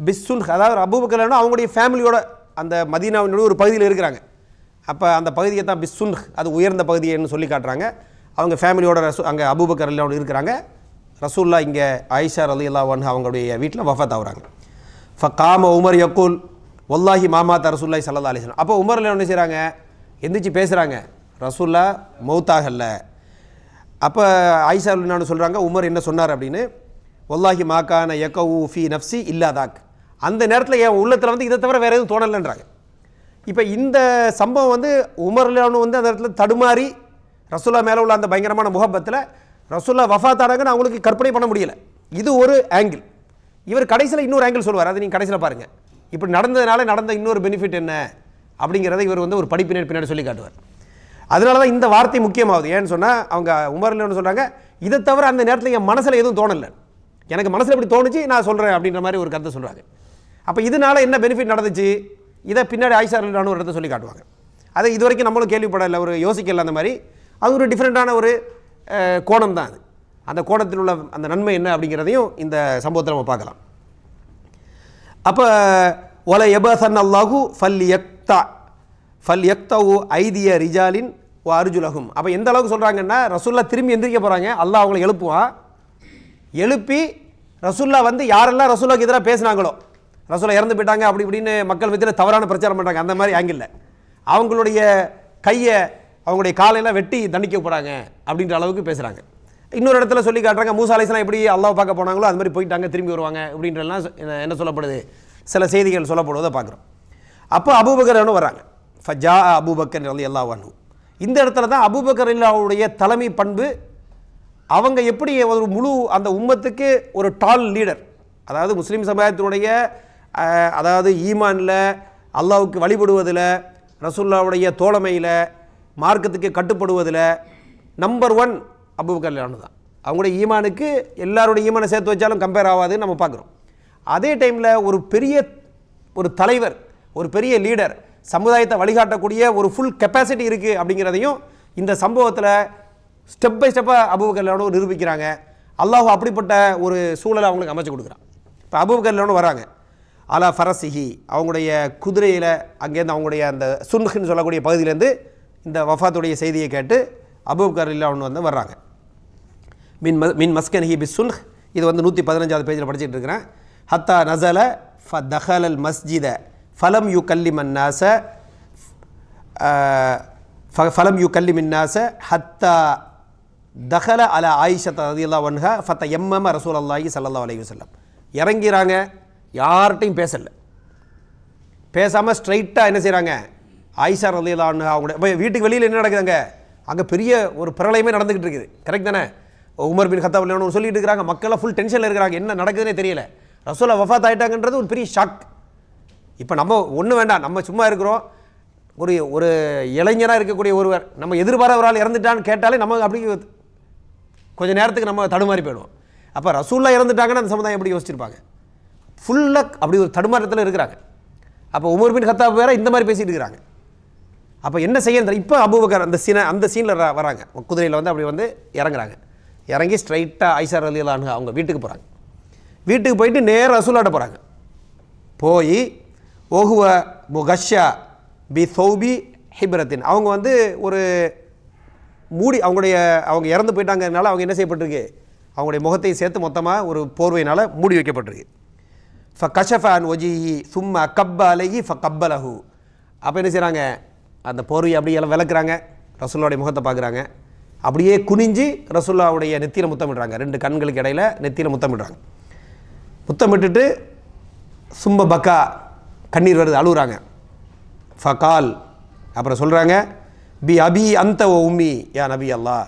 பிஸ்ஸுன், அதாவது அபூபக்கர் அவங்களுடைய ஃபேமிலியோட அந்த மதீனாவினுடைய ஒரு பகுதியில் இருக்கிறாங்க. அப்போ அந்த பகுதியை தான் பிஸ்ஸுன், அது உயர்ந்த பகுதின்னு சொல்லி காட்டுறாங்க. அவங்க ஃபேமிலியோட அங்கே அபூபக்கர் ரலியல்லாஹு இருக்கிறாங்க. ரசூலுல்லாஹ் இங்கே ஆயிஷா ரலியல்லாஹு அன்ஹா அவங்களுடைய வீட்டில் வஃபாத் ஆகுறாங்க. ஃபகாம உமர் யக்கூல் வல்லாஹி மாமாத்த ரசூலுல்லாஹி ஸல்லல்லாஹு அலைஹி வஸல்லம். அப்போ உமர் என்ன செய்கிறாங்க? எந்திரிச்சு பேசுகிறாங்க, ரசூலுல்லாஹ் மௌத்தாகல்ல. அப்போ ஆயிஷா ரலியல்லாஹு சொல்கிறாங்க, உமர் என்ன சொன்னார் அப்படின்னு, வல்லாஹி மாக்கான யகவு ஃபி நஃப்சி இல்லாதாக், அந்த நேரத்தில் என் உள்ளத்தில் வந்து இதை தவிர வேறு எதுவும் தோணலைன்றாங்க. இப்போ இந்த சம்பவம் வந்து உமர் ரலியல்லாஹு வந்து அந்த இடத்துல தடுமாறி ரசூல்லா மேலே உள்ள அந்த பயங்கரமான முகப்பத்தில் ரசூல்லா வஃபாத்தானாங்கன்னு அவங்களுக்கு கற்பனை பண்ண முடியல. இது ஒரு ஆங்கிள். இவர் கடைசியில் இன்னொரு ஆங்கிள் சொல்லுவார், அதை நீங்கள் கடைசியில் பாருங்கள். இப்படி நடந்ததுனால நடந்த இன்னொரு பெனிஃபிட் என்ன அப்படிங்கிறத இவர் வந்து ஒரு படிப்பினர் பின்னாடி சொல்லி காட்டுவார். அதனால தான் இந்த வார்த்தை முக்கியமாகுது. ஏன்னு சொன்னால் அவங்க உமர் ரலியல்லாஹு சொல்கிறாங்க, இதை தவிர அந்த நேரத்தில் என் மனசில் எதுவும் தோணலை, எனக்கு மனசில் எப்படி தோணுச்சு நான் சொல்கிறேன் அப்படின்ற மாதிரி ஒரு கருத்தை சொல்கிறாங்க. அப்போ இதனால் என்ன பெனிஃபிட் நடந்துச்சு, இதை பின்னாடி ஆயிஷா ரலியல்லாஹு ஒரு இடத்த சொல்லி காட்டுவாங்க. அதை இது வரைக்கும் நம்மளும் கேள்விப்படலை, ஒரு யோசிக்கல அந்த மாதிரி. அது ஒரு டிஃப்ரெண்ட்டான ஒரு கோணம் தான் அது. அந்த கோணத்தில் உள்ள அந்த நன்மை என்ன அப்படிங்கிறதையும் இந்த சம்பவத்தில் நம்ம பார்க்கலாம். அப்போ ஒல எபசன் அல்லாஹு ஃபல் யக்தவு ஐதிய ரிஜாலின் ஓ அர்ஜுலஹும். அப்போ எந்த அளவுக்கு சொல்கிறாங்கன்னா, ரசூல்லா திரும்பி எந்திரிக்க போகிறாங்க, அல்லாஹ் அவங்களை எழுப்புவான். எழுப்பி ரசூல்லா வந்து யாரெல்லாம் ரசூல்லாக்கு எதிராக பேசினாங்களோ, ரசூலா இறந்து போயிட்டாங்க அப்படி இப்படின்னு மக்கள் மத்தியில் தவறான பிரச்சாரம் பண்ணுறாங்க, அந்த மாதிரி ஆங்கிள் அவங்களுடைய கையை அவங்களுடைய காலையெல்லாம் வெட்டி தண்டிக்க போகிறாங்க அப்படின்ற அளவுக்கு பேசுகிறாங்க. இன்னொரு இடத்துல சொல்லி காட்டுறாங்க, மூசா அலைஹிஸ்ஸலாம் எப்படி அல்லாஹ் பார்க்க போனாங்களோ அது மாதிரி போயிட்டாங்க, திரும்பி வருவாங்க அப்படின்றலாம் என்ன சொல்லப்படுது, சில செய்திகள் சொல்லப்படுவதை பார்க்குறோம். அப்போ அபூபக்கர் வராங்க. ஃபஜா அபூபக்கர் ரலியல்லாஹு அன்ஹு. இந்த இடத்துல தான் அபூபக்கர் ரலியல்லாஹுடைய தலைமை பண்பு, அவங்க எப்படி ஒரு முழு அந்த உம்மத்துக்கு ஒரு டால் லீடர், அதாவது முஸ்லீம் சமுதாயத்தினுடைய அதாவது ஈமானில், அல்லாஹ்வுக்கு வழிபடுவதில், ரசூலுல்லாஹ்வுடைய தோழமையில், மார்க்கத்துக்கு கட்டுப்படுவதில் நம்பர் 1 அபூபக்கர் ரலியல்லாஹு தான். அவங்களுடைய ஈமானுக்கு எல்லாருடைய ஈமானை சேர்த்து வச்சாலும் கம்பேர் ஆகாதுன்னு நம்ம பார்க்குறோம். அதே டைமில் ஒரு பெரிய ஒரு தலைவர், ஒரு பெரிய லீடர், சமுதாயத்தை வழிகாட்டக்கூடிய ஒரு ஃபுல் கெப்பாசிட்டி இருக்குது அப்படிங்கிறதையும் இந்த சம்பவத்தில் ஸ்டெப் பை ஸ்டெப்பாக அபூபக்கர் ரலியல்லாஹு நிரூபிக்கிறாங்க. அல்லாஹ் அப்படிப்பட்ட ஒரு சூழலை அவங்களுக்கு அமைச்சு கொடுக்குறான். இப்போ அபூபக்கர் ரலியல்லாஹு வராங்க, அலா ஃபரசிஹி, அவங்களுடைய குதிரையில் அங்கேருந்து அவங்களுடைய அந்த சுன்ஹுன்னு சொல்லக்கூடிய பகுதியிலேருந்து இந்த வஃபாத்துடைய செய்தியை கேட்டு அபூபக்கர் ரலியல்லாஹு வந்து வர்றாங்க. மின் மஸ்கன்ஹி பி சுன்ஹ், இது வந்து 115வது பேஜில் படிச்சுட்டு இருக்கிறேன். ஹத்தா நஸல ஃபதஹலல் மஸ்ஜித ஃபலம் யுகல்லிமன் நாஸ ஹத்தா தஹல அலா ஆயிஷா ரலியல்லாஹு அன்ஹா ஃபதயம்மம ரசூலுல்லாஹி ஸல்லல்லாஹு அலைஹி வஸல்லம். இறங்கிறாங்க, யார்கிட்டையும் பேசலை, பேசாமல் ஸ்ட்ரைட்டாக என்ன செய்கிறாங்க, ஆயிஷா ரலியல்லாஹு அன்ஹா அவங்க வீட்டுக்கு வெளியில் என்ன நடக்குதுங்க, அங்கே பெரிய ஒரு பிரளயமே நடந்துக்கிட்டு இருக்குது. கரெக்ட் தானே? உமர் பின் கத்தாப் ரலியல்லாஹு சொல்லிட்டு இருக்கிறாங்க, மக்கள்லாம் ஃபுல் டென்ஷனில் இருக்கிறாங்க, என்ன நடக்குதுன்னே தெரியல. ரசூலா வஃபாத் ஆகிட்டாங்கன்றது ஒரு பெரிய ஷாக். இப்போ நம்ம ஒன்றும் வேண்டாம், நம்ம சும்மா இருக்கிறோம், ஒரு இளைஞராக இருக்கக்கூடிய ஒருவர் நம்ம எதிர்பாராத ஒரு ஆள் இறந்துட்டான்னு கேட்டாலே நம்ம அப்படி கொஞ்சம் நேரத்துக்கு நம்ம தடுமாறி போயிடுவோம். அப்போ ரசூல்லா இறந்துட்டாங்கன்னு அந்த சமுதாயம் எப்படி யோசிச்சிருப்பாங்க, ஃபுல்லாக அப்படி ஒரு தடுமாற்றத்தில் இருக்கிறாங்க. அப்போ உமர் பின் கத்தாப் வேற இந்த மாதிரி பேசிகிட்டு இருக்கிறாங்க. அப்போ என்ன செய்ய, இப்போ அபூபக்கர் அந்த சீனில் வராங்க, குதிரையில் வந்து அப்படி வந்து இறங்குறாங்க. இறங்கி ஸ்ட்ரைட்டாக ஆயிஷா ரலியல்லாஹு அன்ஹா அவங்க வீட்டுக்கு போகிறாங்க. வீட்டுக்கு போயிட்டு நேராக ரசூலாட்ட போகிறாங்க. போய் ஓஹுவ முகஷா பி சௌபி ஹிப்ரத்தின், அவங்க வந்து ஒரு மூடி, அவங்க இறந்து போயிட்டாங்கிறதுனால அவங்க என்ன செய்யப்பட்டிருக்கு, அவங்களுடைய முகத்தை சேர்த்து மொத்தமாக ஒரு போர்வையினால் மூடி வைக்கப்பட்டிருக்கு. ஃப கஷஃபான் ஒஜிஹி சும்மா கப்ப அலைஹி ஃப கப்பலஹு. அப்போ என்ன செய்கிறாங்க, அந்த போர்வை அப்படியே எல்லாம் விளக்குறாங்க, ரசூலுல்லாவுடைய முகத்தை பார்க்குறாங்க, அப்படியே குனிஞ்சு ரசூலுல்லாவுடைய நெத்தியில் முத்தமிடுறாங்க, 2 கண்களுக்கு இடையில் நெத்தியில் முத்தமிடுறாங்க. முத்தமிட்டுட்டு சும்ப பக்கா, கண்ணீர் வருது, அழுகுறாங்க. ஃபகால், அப்புறம் சொல்கிறாங்க, பி அபி அந்த ஓ உம்மி யா நபி அல்லாஹ்,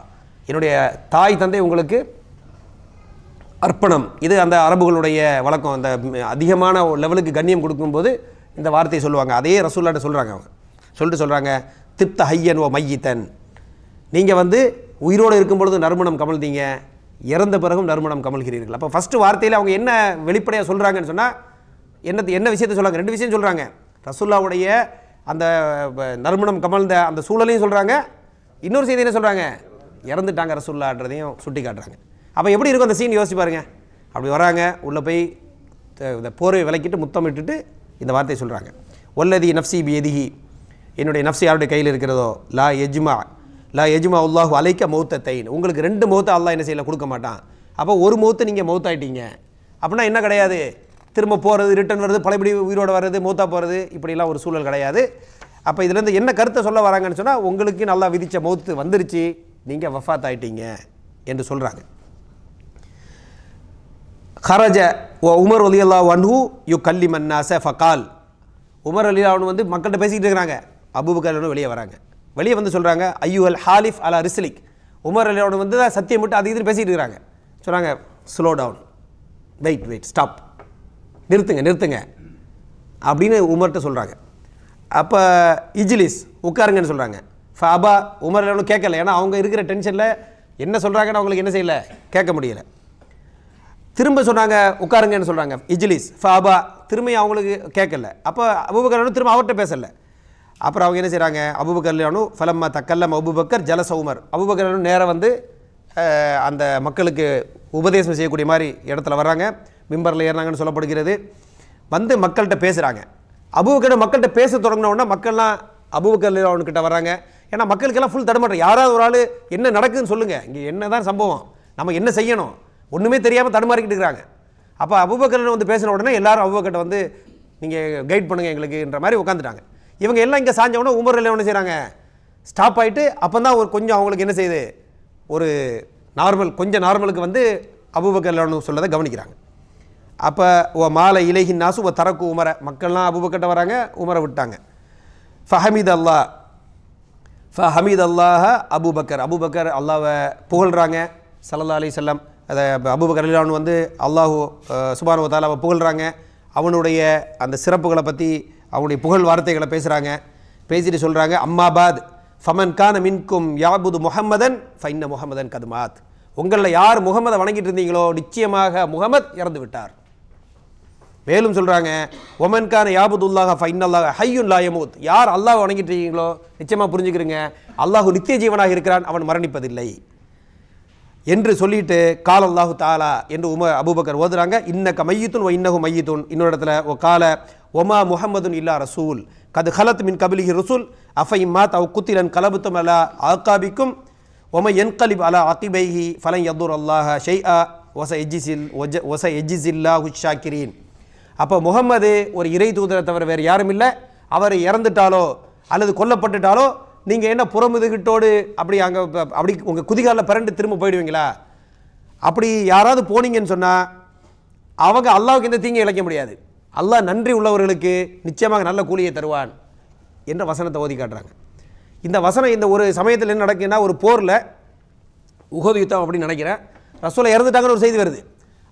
என்னுடைய தாய் தந்தை உங்களுக்கு அர்ப்பணம். இது அந்த அரபுகளுடைய வழக்கம், அந்த அதிகமான லெவலுக்கு கண்ணியம் கொடுக்கும்போது இந்த வார்த்தையை சொல்லுவாங்க. அதே ரசூலுல்லாஹ்ட்ட சொல்கிறாங்க. அவங்க சொல்கிறாங்க, திப்த ஹையன் ஓ மையித்தன், நீங்கள் வந்து உயிரோடு இருக்கும்பொழுது நறுமணம் கமழ்ந்தீங்க, இறந்த பிறகும் நறுமணம் கமழ்கிறீர்கள். அப்போ ஃபஸ்ட்டு வார்த்தையில் அவங்க என்ன வெளிப்படையாக சொல்கிறாங்கன்னு சொன்னால் என்ன விஷயத்தை சொல்கிறாங்க, 2 விஷயம் சொல்கிறாங்க. ரசூலுல்லாஹ்வுடைய அந்த நறுமணம் கமழ்ந்த அந்த சூழலையும் சொல்கிறாங்க, இன்னொரு செய்தி என்ன சொல்கிறாங்க, இறந்துட்டாங்க ரசூலுல்லாஹ்ன்றதையும் சுட்டி காட்டுறாங்க. அப்போ எப்படி இருக்கும் அந்த சீன் யோசிச்சு பாருங்கள். அப்படி வராங்க, உள்ளே போய் இந்த போரை விளக்கிட்டு முத்தமிட்டுட்டு இந்த வார்த்தையை சொல்கிறாங்க, ஒல்லதி நஃப்சி பி எதிஹி, என்னுடைய நஃப்சி யாருடைய கையில் இருக்கிறதோ, லா எஜ்மா அல்லாஹு அலைக்க மௌத்தத்தைன், உங்களுக்கு 2 மௌத்தை அல்லாஹ் என்ன செய்யல, கொடுக்க மாட்டான். அப்போ ஒரு மௌத்தை நீங்கள் மௌத்தாயிட்டீங்க அப்படின்னா என்ன கிடையாது, திரும்ப போகிறது, ரிட்டன் வருது, பழையபடி உயிரோடு வர்றது, மௌத்தா போகிறது, இப்படிலாம் ஒரு சூழல் கிடையாது. அப்போ இதுலேருந்து என்ன கருத்தை சொல்ல வராங்கன்னு சொன்னால், உங்களுக்கு நல்லா விதித்த மௌத்து வந்துருச்சு, நீங்கள் வஃபாத் ஆகிட்டீங்க என்று சொல்கிறாங்க. ஹரஜ உமர் ரலியல்லாஹு அன்ஹு யுகல்லிமன் நாஸ ஃபகால். உமர் ரலியல்லாஹு அன்ஹு வந்து மக்கள்கிட்ட பேசிக்கிட்டு இருக்கிறாங்க. அபூபக்கர் ரலியல்லாஹு வெளியே வராங்க. வெளியே வந்து சொல்கிறாங்க, ஐயுல் ஹாலிஃப் அலா ரிஸ்லிக். உமர் ரலியல்லாஹு அன்ஹு வந்து சத்தியம் விட்டு அது இது பேசிகிட்டு இருக்கிறாங்க. சொல்கிறாங்க, ஸ்லோ டவுன், வெயிட் ஸ்டாப், நிறுத்துங்க அப்படின்னு உமர்கிட்ட சொல்கிறாங்க. அப்போ இஜ்லிஸ் உட்காருங்கன்னு சொல்கிறாங்க. ஃபபா உமர் ரலியல்லாஹு அன்ஹு கேட்கல. ஏன்னா அவங்க இருக்கிற டென்ஷனில் என்ன சொல்கிறாங்கன்னு அவங்களுக்கு என்ன செய்யலை, கேட்க முடியலை. திரும்ப சொன்னாங்க உட்காருங்கன்னு சொல்கிறாங்க, இஜ்லிஸ். ஃபபா திரும்பி அவங்களுக்கு கேட்கல. அப்போ அபூபக்கர் ரலியல்லாஹு அன்ஹு திரும்ப அவர்கிட்ட பேசலை. அப்புறம் அவங்க என்ன செய்கிறாங்க, அபூபக்கர் ரலியல்லாஹு அன்ஹு ஃபலம்மா தக்கல்லம் அபூபக்கர் ஜலச உமர். அபூபக்கர் ரலியல்லாஹு அன்ஹு நேராக வந்து அந்த மக்களுக்கு உபதேசம் செய்யக்கூடிய மாதிரி இடத்துல வர்றாங்க. மிம்பரில் ஏறினாங்கன்னு சொல்லப்படுகிறது. வந்து மக்கள்கிட்ட பேசுகிறாங்க. அபூபக்கர் மக்கள்கிட்ட பேச தொடங்கினோன்னா மக்கள்லாம் அபூபக்கர் ரலியல்லாஹு அன்ஹு கிட்ட வர்றாங்க. ஏன்னா மக்களுக்கெல்லாம் ஃபுல் தடுமாற்றம். யாராவது ஒரு ஆள் என்ன நடக்குதுன்னு சொல்லுங்கள், இங்கே என்ன தான் சம்பவம், நம்ம என்ன செய்யணும், ஒன்றுமே தெரியாமல் தடுமாறிக்கிட்டு இருக்கிறாங்க. அப்போ அபூபக்கர் வந்து பேசின உடனே எல்லாரும் அபூபக்கர்ட்ட வந்து நீங்கள் கைட் பண்ணுங்கள் எங்களுக்குன்ற மாதிரி உட்காந்துட்டாங்க. இவங்க எல்லாம் இங்கே சாஞ்ச உடனே உமர் ரலியல்லாஹு அன்ஹு என்ன செய்கிறாங்க, ஸ்டாப் ஆகிட்டு அப்போ தான் ஒரு கொஞ்சம் அவங்களுக்கு என்ன செய்யுது, ஒரு கொஞ்சம் நார்மலுக்கு வந்து அபூபக்கர் ரலியல்லாஹு அன்ஹு சொல்லதை கவனிக்கிறாங்க. அப்போ மாலை இலைஹின் நாசு தரக்கு உமரை, மக்கள்லாம் அபூபக்கர்ட்ட வராங்க, உமரை விட்டாங்க. ஃபஹமீத் அல்லாஹ அபூபக்கர். அபூபக்கர் அல்லாஹ்வை புகழ்கிறாங்க. ஸல்லல்லாஹு அலைஹி வஸல்லம் அதை அபூபக்கர் ரலியல்லாஹு அன்ஹு வந்து அல்லாஹ் சுப்ஹானஹு வ தஆலாவை புகழ்கிறாங்க. அவனுடைய அந்த சிறப்புகளை பற்றி அவனுடைய புகழ் வார்த்தைகளை பேசுகிறாங்க. பேசிட்டு சொல்கிறாங்க, அம்மாபாத் ஃபமன் கான மின்கும் யாபுது முஹம்மதன் ஃபைன்ன முஹம்மதன் கதுமாத். உங்களில் யார் முகமதை வணங்கிட்டு இருந்தீங்களோ நிச்சயமாக முகமது இறந்து விட்டார். மேலும் சொல்கிறாங்க, ஒமன் கான யாபுதுல்லாஹ ஃபைன்னல்லாஹ ஹய்யுன் லா யமூத். யார் அல்லாஹ் வணங்கிட்டு இருக்கீங்களோ நிச்சயமாக புரிஞ்சுக்கிறீங்க, அல்லாஹ் நித்திய ஜீவனாக இருக்கிறான், அவன் மரணிப்பதில்லை என்று சொல்லிட்டு கால் அல்லாஹு தாலா என்று அபூபக்கர் ஓதுறாங்க. இன்னக மையித்துன் ஒ இன்னஹு மையித்துன். இன்னொரு இடத்துல ஒ கால ஒமா முஹம்மதுன் இல்லா ரசூல் கது ஹலத் மின் கபிலிஹி ரசூல் அஃபைம்மா தவ் குத்திலன் கலபுத்தும் அலா ஆக்காபிக்கும் ஒம என்கலிப் அலா அகிபைஹி ஃபலன் யதுர் அல்லாஹ ஷைஆ ஒச எஜிசில்லாஹு ஷாக்கிரீன். அப்போ முகம்மது ஒரு இறை தூதரை தவிர வேறு யாரும் இல்லை. அவர் இறந்துட்டாலோ அல்லது கொல்லப்பட்டுட்டாலோ நீங்கள் என்ன புறமுதுகிட்டோடு அப்படி அங்கே அப்படி உங்கள் குதிகாலில் பிறண்டு திரும்ப போயிடுவீங்களா? அப்படி யாராவது போனீங்கன்னு சொன்னால் அவங்க அல்லாஹ்வுக்கு எந்த தீங்கை இழைக்க முடியாது. அல்லாஹ் நன்றி உள்ளவர்களுக்கு நிச்சயமாக நல்ல கூலியை தருவான் என்ற வசனத்தை ஓதி காட்டுறாங்க. இந்த வசனம் இந்த ஒரு சமயத்தில் என்ன நடக்குதுன்னா, ஒரு போரில் உஹது யுத்தம் அப்படின்னு நினைக்கிறேன், ரசூலை இறந்துட்டாங்கன்னு ஒரு செய்தி வருது.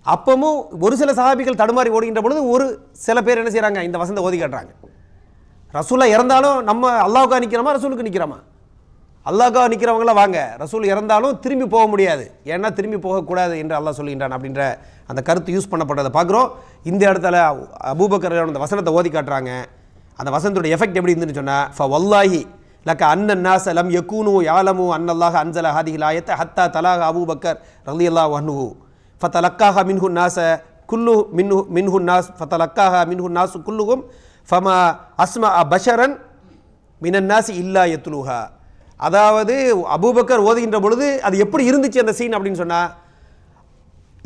அப்பவும் ஒரு சில சஹாபிகள் தடுமாறி ஓடுகின்ற பொழுது ஒரு சில பேர் என்ன செய்கிறாங்க, இந்த வசனத்தை ஓதி காட்டுறாங்க. ரசூலா இறந்தாலும் நம்ம அல்லாஹ்வுக்காக நிற்கிறோமா ரசூலுக்கு நிற்கிறோமா? அல்லாஹ்வுக்காக நிற்கிறவங்களாம் வாங்க, ரசூல் இறந்தாலும் திரும்பி போக முடியாது, ஏன்னா திரும்பி போகக்கூடாது என்று அல்லாஹ் சொல்லுகின்றான் அப்படின்ற அந்த கருத்து யூஸ் பண்ணப்பட்டதை பார்க்குறோம். இந்த இடத்துல அபூபக்கர் அந்த வசனத்தை ஓதி காட்டுறாங்க. அந்த வசனத்தோட எஃபெக்ட் எப்படி இருந்துன்னு சொன்னால், ஃப வல்லாஹி லக்க அன்னன் நாஸ லம் யகூனு யாலமு அன்னல்லாஹ அன்ஸல ஹாதிஹில் ஆயத்த ஹத்தா தலாக அபூபக்கர் ரலியல்லாஹு அன்ஹு ஃபதலக்காஹ மின்ஹு நாஸ குல்லு மின்ஹு நாஸ் ஃபதலக்காஹ மின்ஹு நாஸு குல்லுஹும் ஃபமா அஸ்மா பஷரன் மினன் நாஸி இல்லா யத்லுஹா. அதாவது அபூபக்கர் ஓதுகின்ற பொழுது அது எப்படி இருந்துச்சு அந்த சீன் அப்படின்னு சொன்னால்,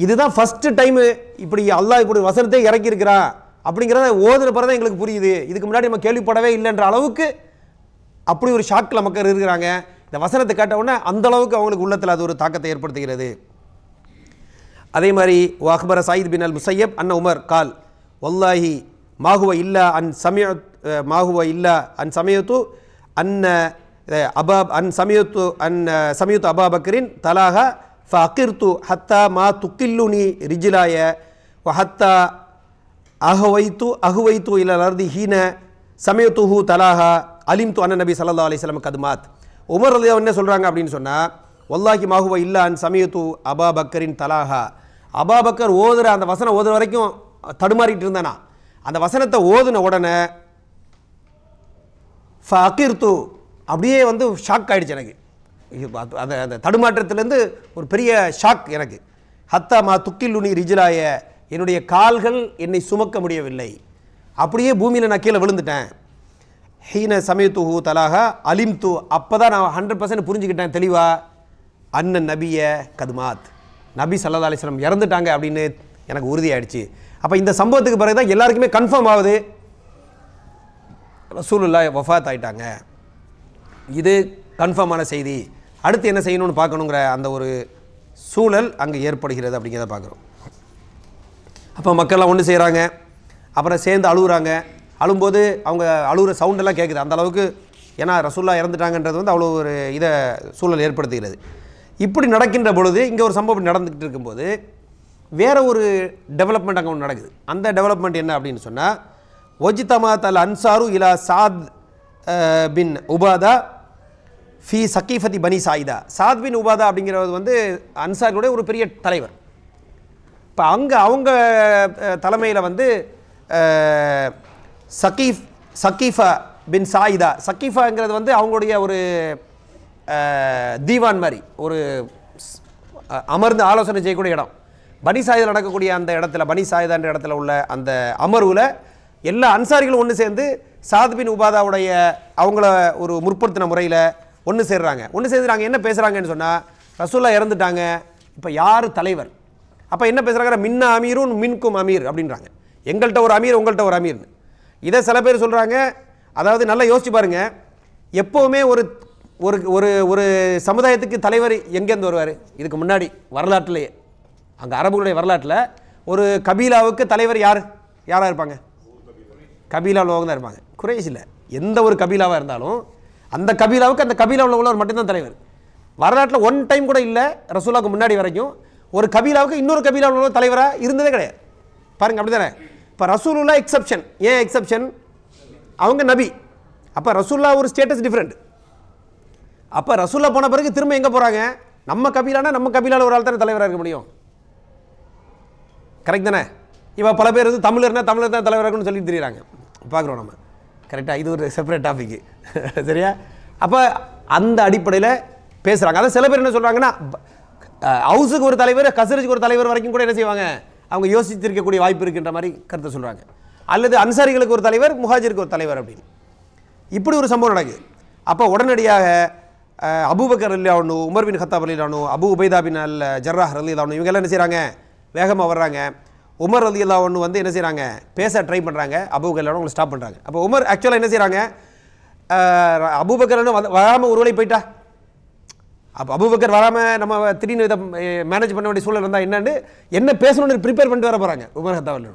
இதுதான் ஃபஸ்ட்டு டைமு இப்படி அல்லாஹ் இப்படி வசனத்தை இறக்கியிருக்கிறான் அப்படிங்கிறத ஓதுன பிறகு தான் எங்களுக்கு புரியுது. இதுக்கு முன்னாடி நம்ம கேள்விப்படவே இல்லைன்ற அளவுக்கு அப்படி ஒரு ஷாக்கில் மக்கள் இருக்கிறாங்க. இந்த வசனத்தை கேட்ட உடனே அந்த அளவுக்கு அவங்களுக்கு உள்ளத்தில் அது ஒரு தாக்கத்தை ஏற்படுத்துகிறது. அதே மாதிரி அக்பர சாயித் பின் அல் முசையப் அன்ன உமர் கால் வல்லாஹி மாஹுவ இல்லா அன் சமயத்து அன்ன சமயத்து அபாபக்கரின் தலாக ஃபஅகிர்து ஹத்தா மா துக்கில்லுனி ரிஜிலாய வஹத்தா அஹுவைத்து இலல் அர்தி ஹீன சமயத்துஹு தலாஹா அலிம்து அன்ன நபி ஸல்லல்லாஹு அலைஹி வஸல்லம் கதுமாத். உமர் ரலியல்லாஹு அன்ஹு என்ன சொல்கிறாங்க அப்படின்னு சொன்னால், வல்லாஹி மாஹுவ இல்லா அன் சமயத்து அபாபக்கரின் தலாஹா. அபாபக்கர் ஓதுற அந்த வசனம் ஓதுற வரைக்கும் தடுமாறிட்டு இருந்தானா, அந்த வசனத்தை ஓதுன உடனே ஃபஅகிர்து அப்படியே வந்து ஷாக் ஆகிடுச்சு எனக்கு. அந்த அந்த தடுமாற்றத்திலேருந்து ஒரு பெரிய ஷாக் எனக்கு. ஹத்தா மா துக்கில்லுனி ரிஜிலாய, என்னுடைய கால்கள் என்னை சுமக்க முடியவில்லை, அப்படியே பூமியில் நான் கீழே விழுந்துட்டேன். ஹீன சமயத்துஹு தலாஹா அலிம்து, அப்போ தான் நான் 100% புரிஞ்சுக்கிட்டேன் தெளிவா, அண்ணன் நபிய கதுமாத், நபி ஸல்லல்லாஹு அலைஹி வஸல்லம் இறந்துட்டாங்க அப்படின்னு எனக்கு உறுதியாயிடுச்சு. அப்போ இந்த சம்பவத்துக்கு பிறகு தான் எல்லாருக்குமே கன்ஃபார்ம் ஆகுது ரசூலுல்லாஹ் வஃபாத் ஆயிட்டாங்க. இது கன்ஃபார்மான செய்தி. அடுத்து என்ன செய்யணும்னு பார்க்கணுங்கிற அந்த ஒரு சூழல் அங்கே ஏற்படுகிறது அப்படிங்கிறத பார்க்குறோம். அப்போ மக்கள்லாம் ஒன்று செய்கிறாங்க. அப்புறம் சேர்ந்து அழுகுறாங்க. அழும்போது அவங்க அழுகிற சவுண்டெல்லாம் கேட்குது அந்த அளவுக்கு. ஏன்னா ரசூல்லா இறந்துட்டாங்கன்றது வந்து அவ்வளோ ஒரு இதை சூழல் ஏற்படுத்துகிறது. இப்படி நடக்கின்ற பொழுது இங்கே ஒரு சம்பவம் நடந்துக்கிட்டு இருக்கும்போது வேறு ஒரு டெவலப்மெண்ட் அங்கே ஒன்று நடக்குது. அந்த டெவலப்மெண்ட் என்ன அப்படின்னு சொன்னால், ஒஜிதமாத் அல் அன்சாரு இலா சாத் பின் உபாதா ஃபி சக்கீஃபதி பனி சாயிதா. சாத் பின் உபாதா அப்படிங்கிறது வந்து அன்சாருடைய ஒரு பெரிய தலைவர். இப்போ அங்கே அவங்க தலைமையில் வந்து சக்கீஃபா பின் சாயிதா, சக்கீஃபாங்கிறது வந்து அவங்களுடைய ஒரு தீவான் மாதிரி, ஒரு அமர்ந்து ஆலோசனை செய்யக்கூடிய இடம். பனி சாயிதா நடக்கக்கூடிய அந்த இடத்துல, பனி சாயிதான்ற இடத்துல உள்ள அந்த அமர்வில் எல்லா அன்சாரிகளும் ஒன்று சேர்ந்து சாத் பின் உபாதாவுடைய அவங்கள ஒரு முற்படுத்தின முறையில் ஒன்று சேர்றாங்க. ஒன்று சேர்ந்துறாங்க. என்ன பேசுகிறாங்கன்னு சொன்னால், ரசூல்லா இறந்துட்டாங்க, இப்போ யார் தலைவர்? அப்போ என்ன பேசுகிறாங்க, மின்னா அமீரும் மின்கும் அமீர் அப்படின்றாங்க. எங்கள்கிட்ட ஒரு அமீர், உங்கள்கிட்ட ஒரு அமீர்னு. இதை சில பேர் சொல்கிறாங்க. அதாவது நல்லா யோசிச்சு பாருங்கள், எப்போவுமே ஒரு ஒரு ஒரு ஒரு சமுதாயத்துக்கு தலைவர் எங்கேருந்து வருவார்? இதுக்கு முன்னாடி வரலாற்றிலேயே, அங்கே அரபுகளுடைய வரலாற்றில் ஒரு கபீலாவுக்கு தலைவர் யாராக இருப்பாங்க? கபீலாவில் தான் இருப்பாங்க. குறைஷ் இல்லை, எந்த ஒரு கபீலாவாக இருந்தாலும் அந்த கபீலாவுக்கு அந்த கபீலாவில் உள்ளவர் மட்டும்தான் தலைவர். வரலாற்றில் ஒன் டைம் கூட இல்லை ரசூலுல்லாஹ்க்கு முன்னாடி வரைக்கும் ஒரு கபீலாவுக்கு இன்னொரு கபீலாவில் உள்ள தலைவராக இருந்ததே கிடையாது. பாருங்க, அப்படி தானே? இப்போ ரசூலுல்லாஹ் எக்ஸப்ஷன். ஏன் எக்ஸப்ஷன்? அவங்க நபி. அப்போ ரசூலுல்லாஹ் ஒரு ஸ்டேட்டஸ் டிஃப்ரெண்ட். அப்போ ரசூலுல்லாஹ் போன பிறகு திரும்ப எங்கே போகிறாங்க? நம்ம கபீலானா நம்ம கபீலாவில் ஒரு ஆள் தானே தலைவராக இருக்க முடியும். கரெக்ட் தானே? இப்போ பல பேர் வந்து தமிழர் தான் தலைவராக இருக்குன்னு சொல்லி தெரியுறாங்க, பார்க்குறோம் நம்ம. கரெக்டாக, இது ஒரு செப்பரேட் டாபிக். சரியா? அப்போ அந்த அடிப்படையில் பேசுகிறாங்க. அதான் சில பேர் என்ன சொல்கிறாங்கன்னா, ஹவுஸுக்கு ஒரு தலைவர், கசரஜுக்கு ஒரு தலைவர் வரைக்கும் கூட என்ன செய்வாங்க, அவங்க யோசித்திருக்கக்கூடிய வாய்ப்பு இருக்கின்ற மாதிரி கருத்தை சொல்கிறாங்க. அல்லது அன்சாரிகளுக்கு ஒரு தலைவர், முஹாஜிருக்கு ஒரு தலைவர் அப்படின்னு. இப்படி ஒரு சம்பவம் நடக்குது. அப்போ உடனடியாக அபூபக்கர் ரலியல்லாஹு அன்ஹு, உமர் பின் கத்தாப் ரலியல்லாஹு அன்ஹு, அபூ உபைதா பின் அல் ஜர்ராஹ் ரலியல்லாஹு அன்ஹு, இவங்கெல்லாம் என்ன செய்கிறாங்க, வேகமாக வர்றாங்க. உமர் ரலியல்லாஹு அன்ஹு வந்து என்ன செய்கிறாங்க, பேச ட்ரை பண்ணுறாங்க. அபூபக்கர் அவங்களை ஸ்டாப் பண்ணுறாங்க. அப்போ உமர் ஆக்சுவலாக என்ன செய்கிறாங்க, அபூபக்கர் வராமல் ஒரு வேளை போயிட்டா, அப்போ அபூபக்கர் வராமல் நம்ம திடீர்னு இதை மேனேஜ் பண்ண வேண்டிய சூழல் இருந்தால் என்னன்னு என்ன பேசணும்னு ப்ரிப்பேர் பண்ணிட்டு வர போகிறாங்க. உமர் கத்தாப்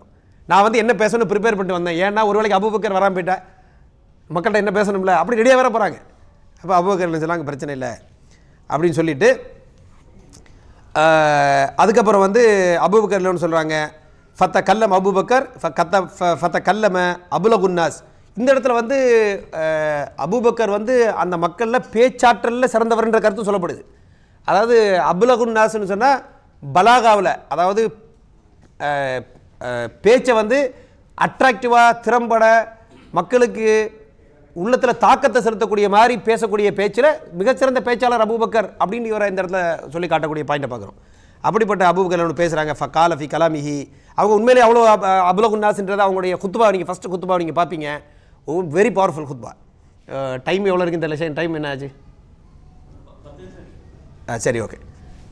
நான் வந்து என்ன பேசணும்னு ப்ரிப்பேர் பண்ணிட்டு வந்தேன், ஏன்னா ஒரு வேளைக்கு அபூபக்கர் வராமல் போயிட்டா மக்கள்கிட்ட என்ன பேசணும்ல, அப்படி ரெடியாக வர போகிறாங்க. அப்போ அபூபக்கர் சொன்னாங்க பிரச்சனை இல்லை அப்படின்னு சொல்லிட்டு, அதுக்கப்புறம் வந்து அபூபக்கர்லன்னு சொல்கிறாங்க, ஃபத்த கல்லம் அபூபக்கர் ஃபத்த கல்லம அபுலகுன்னாஸ். இந்த இடத்துல வந்து அபூபக்கர் வந்து அந்த மக்களில் பேச்சாற்றலில் சிறந்தவர்ன்ற கருத்து சொல்லப்படுது. அதாவது அபுலகுன்னாஸ்ன்னு சொன்னால் பலாகாவில், அதாவது பேச்சை வந்து அட்ராக்டிவாக திறம்பட மக்களுக்கு உள்ளத்தில் தாக்கத்தை செலுத்தக்கூடிய மாதிரி பேசக்கூடிய பேச்சில் மிகச்சிறந்த பேச்சாளர் அபூபக்கர் அப்படின்னு இவரை இந்த இடத்துல சொல்லி காட்டக்கூடிய பாயிண்டை பார்க்குறோம். அப்படிப்பட்ட அபூபக்கர் ஒன்று பேசுகிறாங்க. ஃபகால ஃபி கலாமிஹி. அவங்க உண்மையிலே அவ்வளோ அபுலகுன்னாஸ்ன்றது அவங்களுடைய குத்துபா, நீங்கள் ஃபஸ்ட்டு குத்துபா நீங்கள் பார்ப்பீங்க, வெரி பவர்ஃபுல் குத்பா. டைம் எவ்வளோ இருக்குன்னு தெரியல, டைம் என்ன ஆச்சு? சரி, ஓகே.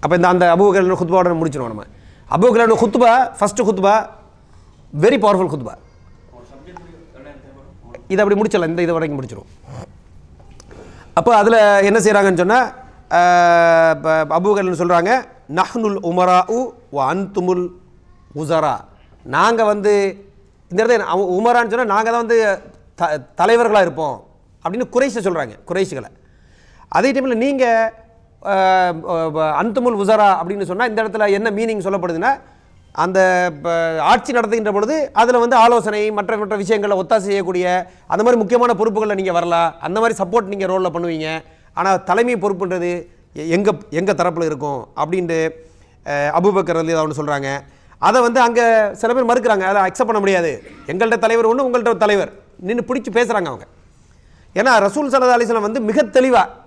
அப்போ இந்த அந்த அபூபக்கர் குத்பாவோட முடிச்சிடுவோம் நம்ம. அபூபக்கர் குத்பா, ஃபஸ்ட்டு குத்பா, வெரி பவர்ஃபுல் குத்பா. இதை அப்படி முடிச்சிடலாம், இந்த இதை வரைக்கும் முடிச்சிடும். அப்போ அதில் என்ன செய்கிறாங்கன்னு சொன்னால், அபூபக்கர் சொல்கிறாங்க, நஹ்னுல் உமரா வ அன்துமுல் உசரா. நாங்கள் வந்து இந்த இடத்துல உமரான்னு சொன்னால் நாங்கள் தான் வந்து தலைவர்களாக இருப்போம் அப்படின்னு குறைஷை சொல்கிறாங்க, குறைஷிகளை. அதே டைமில் நீங்கள் அன்துமுல் உசரா அப்படின்னு சொன்னால் இந்த இடத்துல என்ன மீனிங் சொல்லப்படுதுன்னா, அந்த ஆட்சி நடத்துகின்ற பொழுது அதில் வந்து ஆலோசனை மற்ற மற்ற விஷயங்களில் ஒத்தாசை செய்யக்கூடிய அந்த மாதிரி முக்கியமான பொறுப்புகளில் நீங்கள் வரலாம், அந்த மாதிரி சப்போர்ட் நீங்கள் ரோலில் பண்ணுவீங்க. ஆனால் தலைமை பொறுப்புன்றது எங்கள் தரப்பில் இருக்கும் அப்படின்ட்டு அபூபக்கர் ரலியல்லாஹு அன்ஹு சொல்கிறாங்க. அதை வந்து அங்கே சில பேர் மறுக்கிறாங்க, அதை அக்செப்ட் பண்ண முடியாது. எங்கள்கிட்ட தலைவர் ஒன்று, உங்கள்கிட்ட ஒரு தலைவர் நின்று பிடிச்சி பேசுகிறாங்க அவங்க. ஏன்னா ரசூல் ஸல்லல்லாஹு அலைஹி வஸல்லம் வந்து மிக தெளிவாக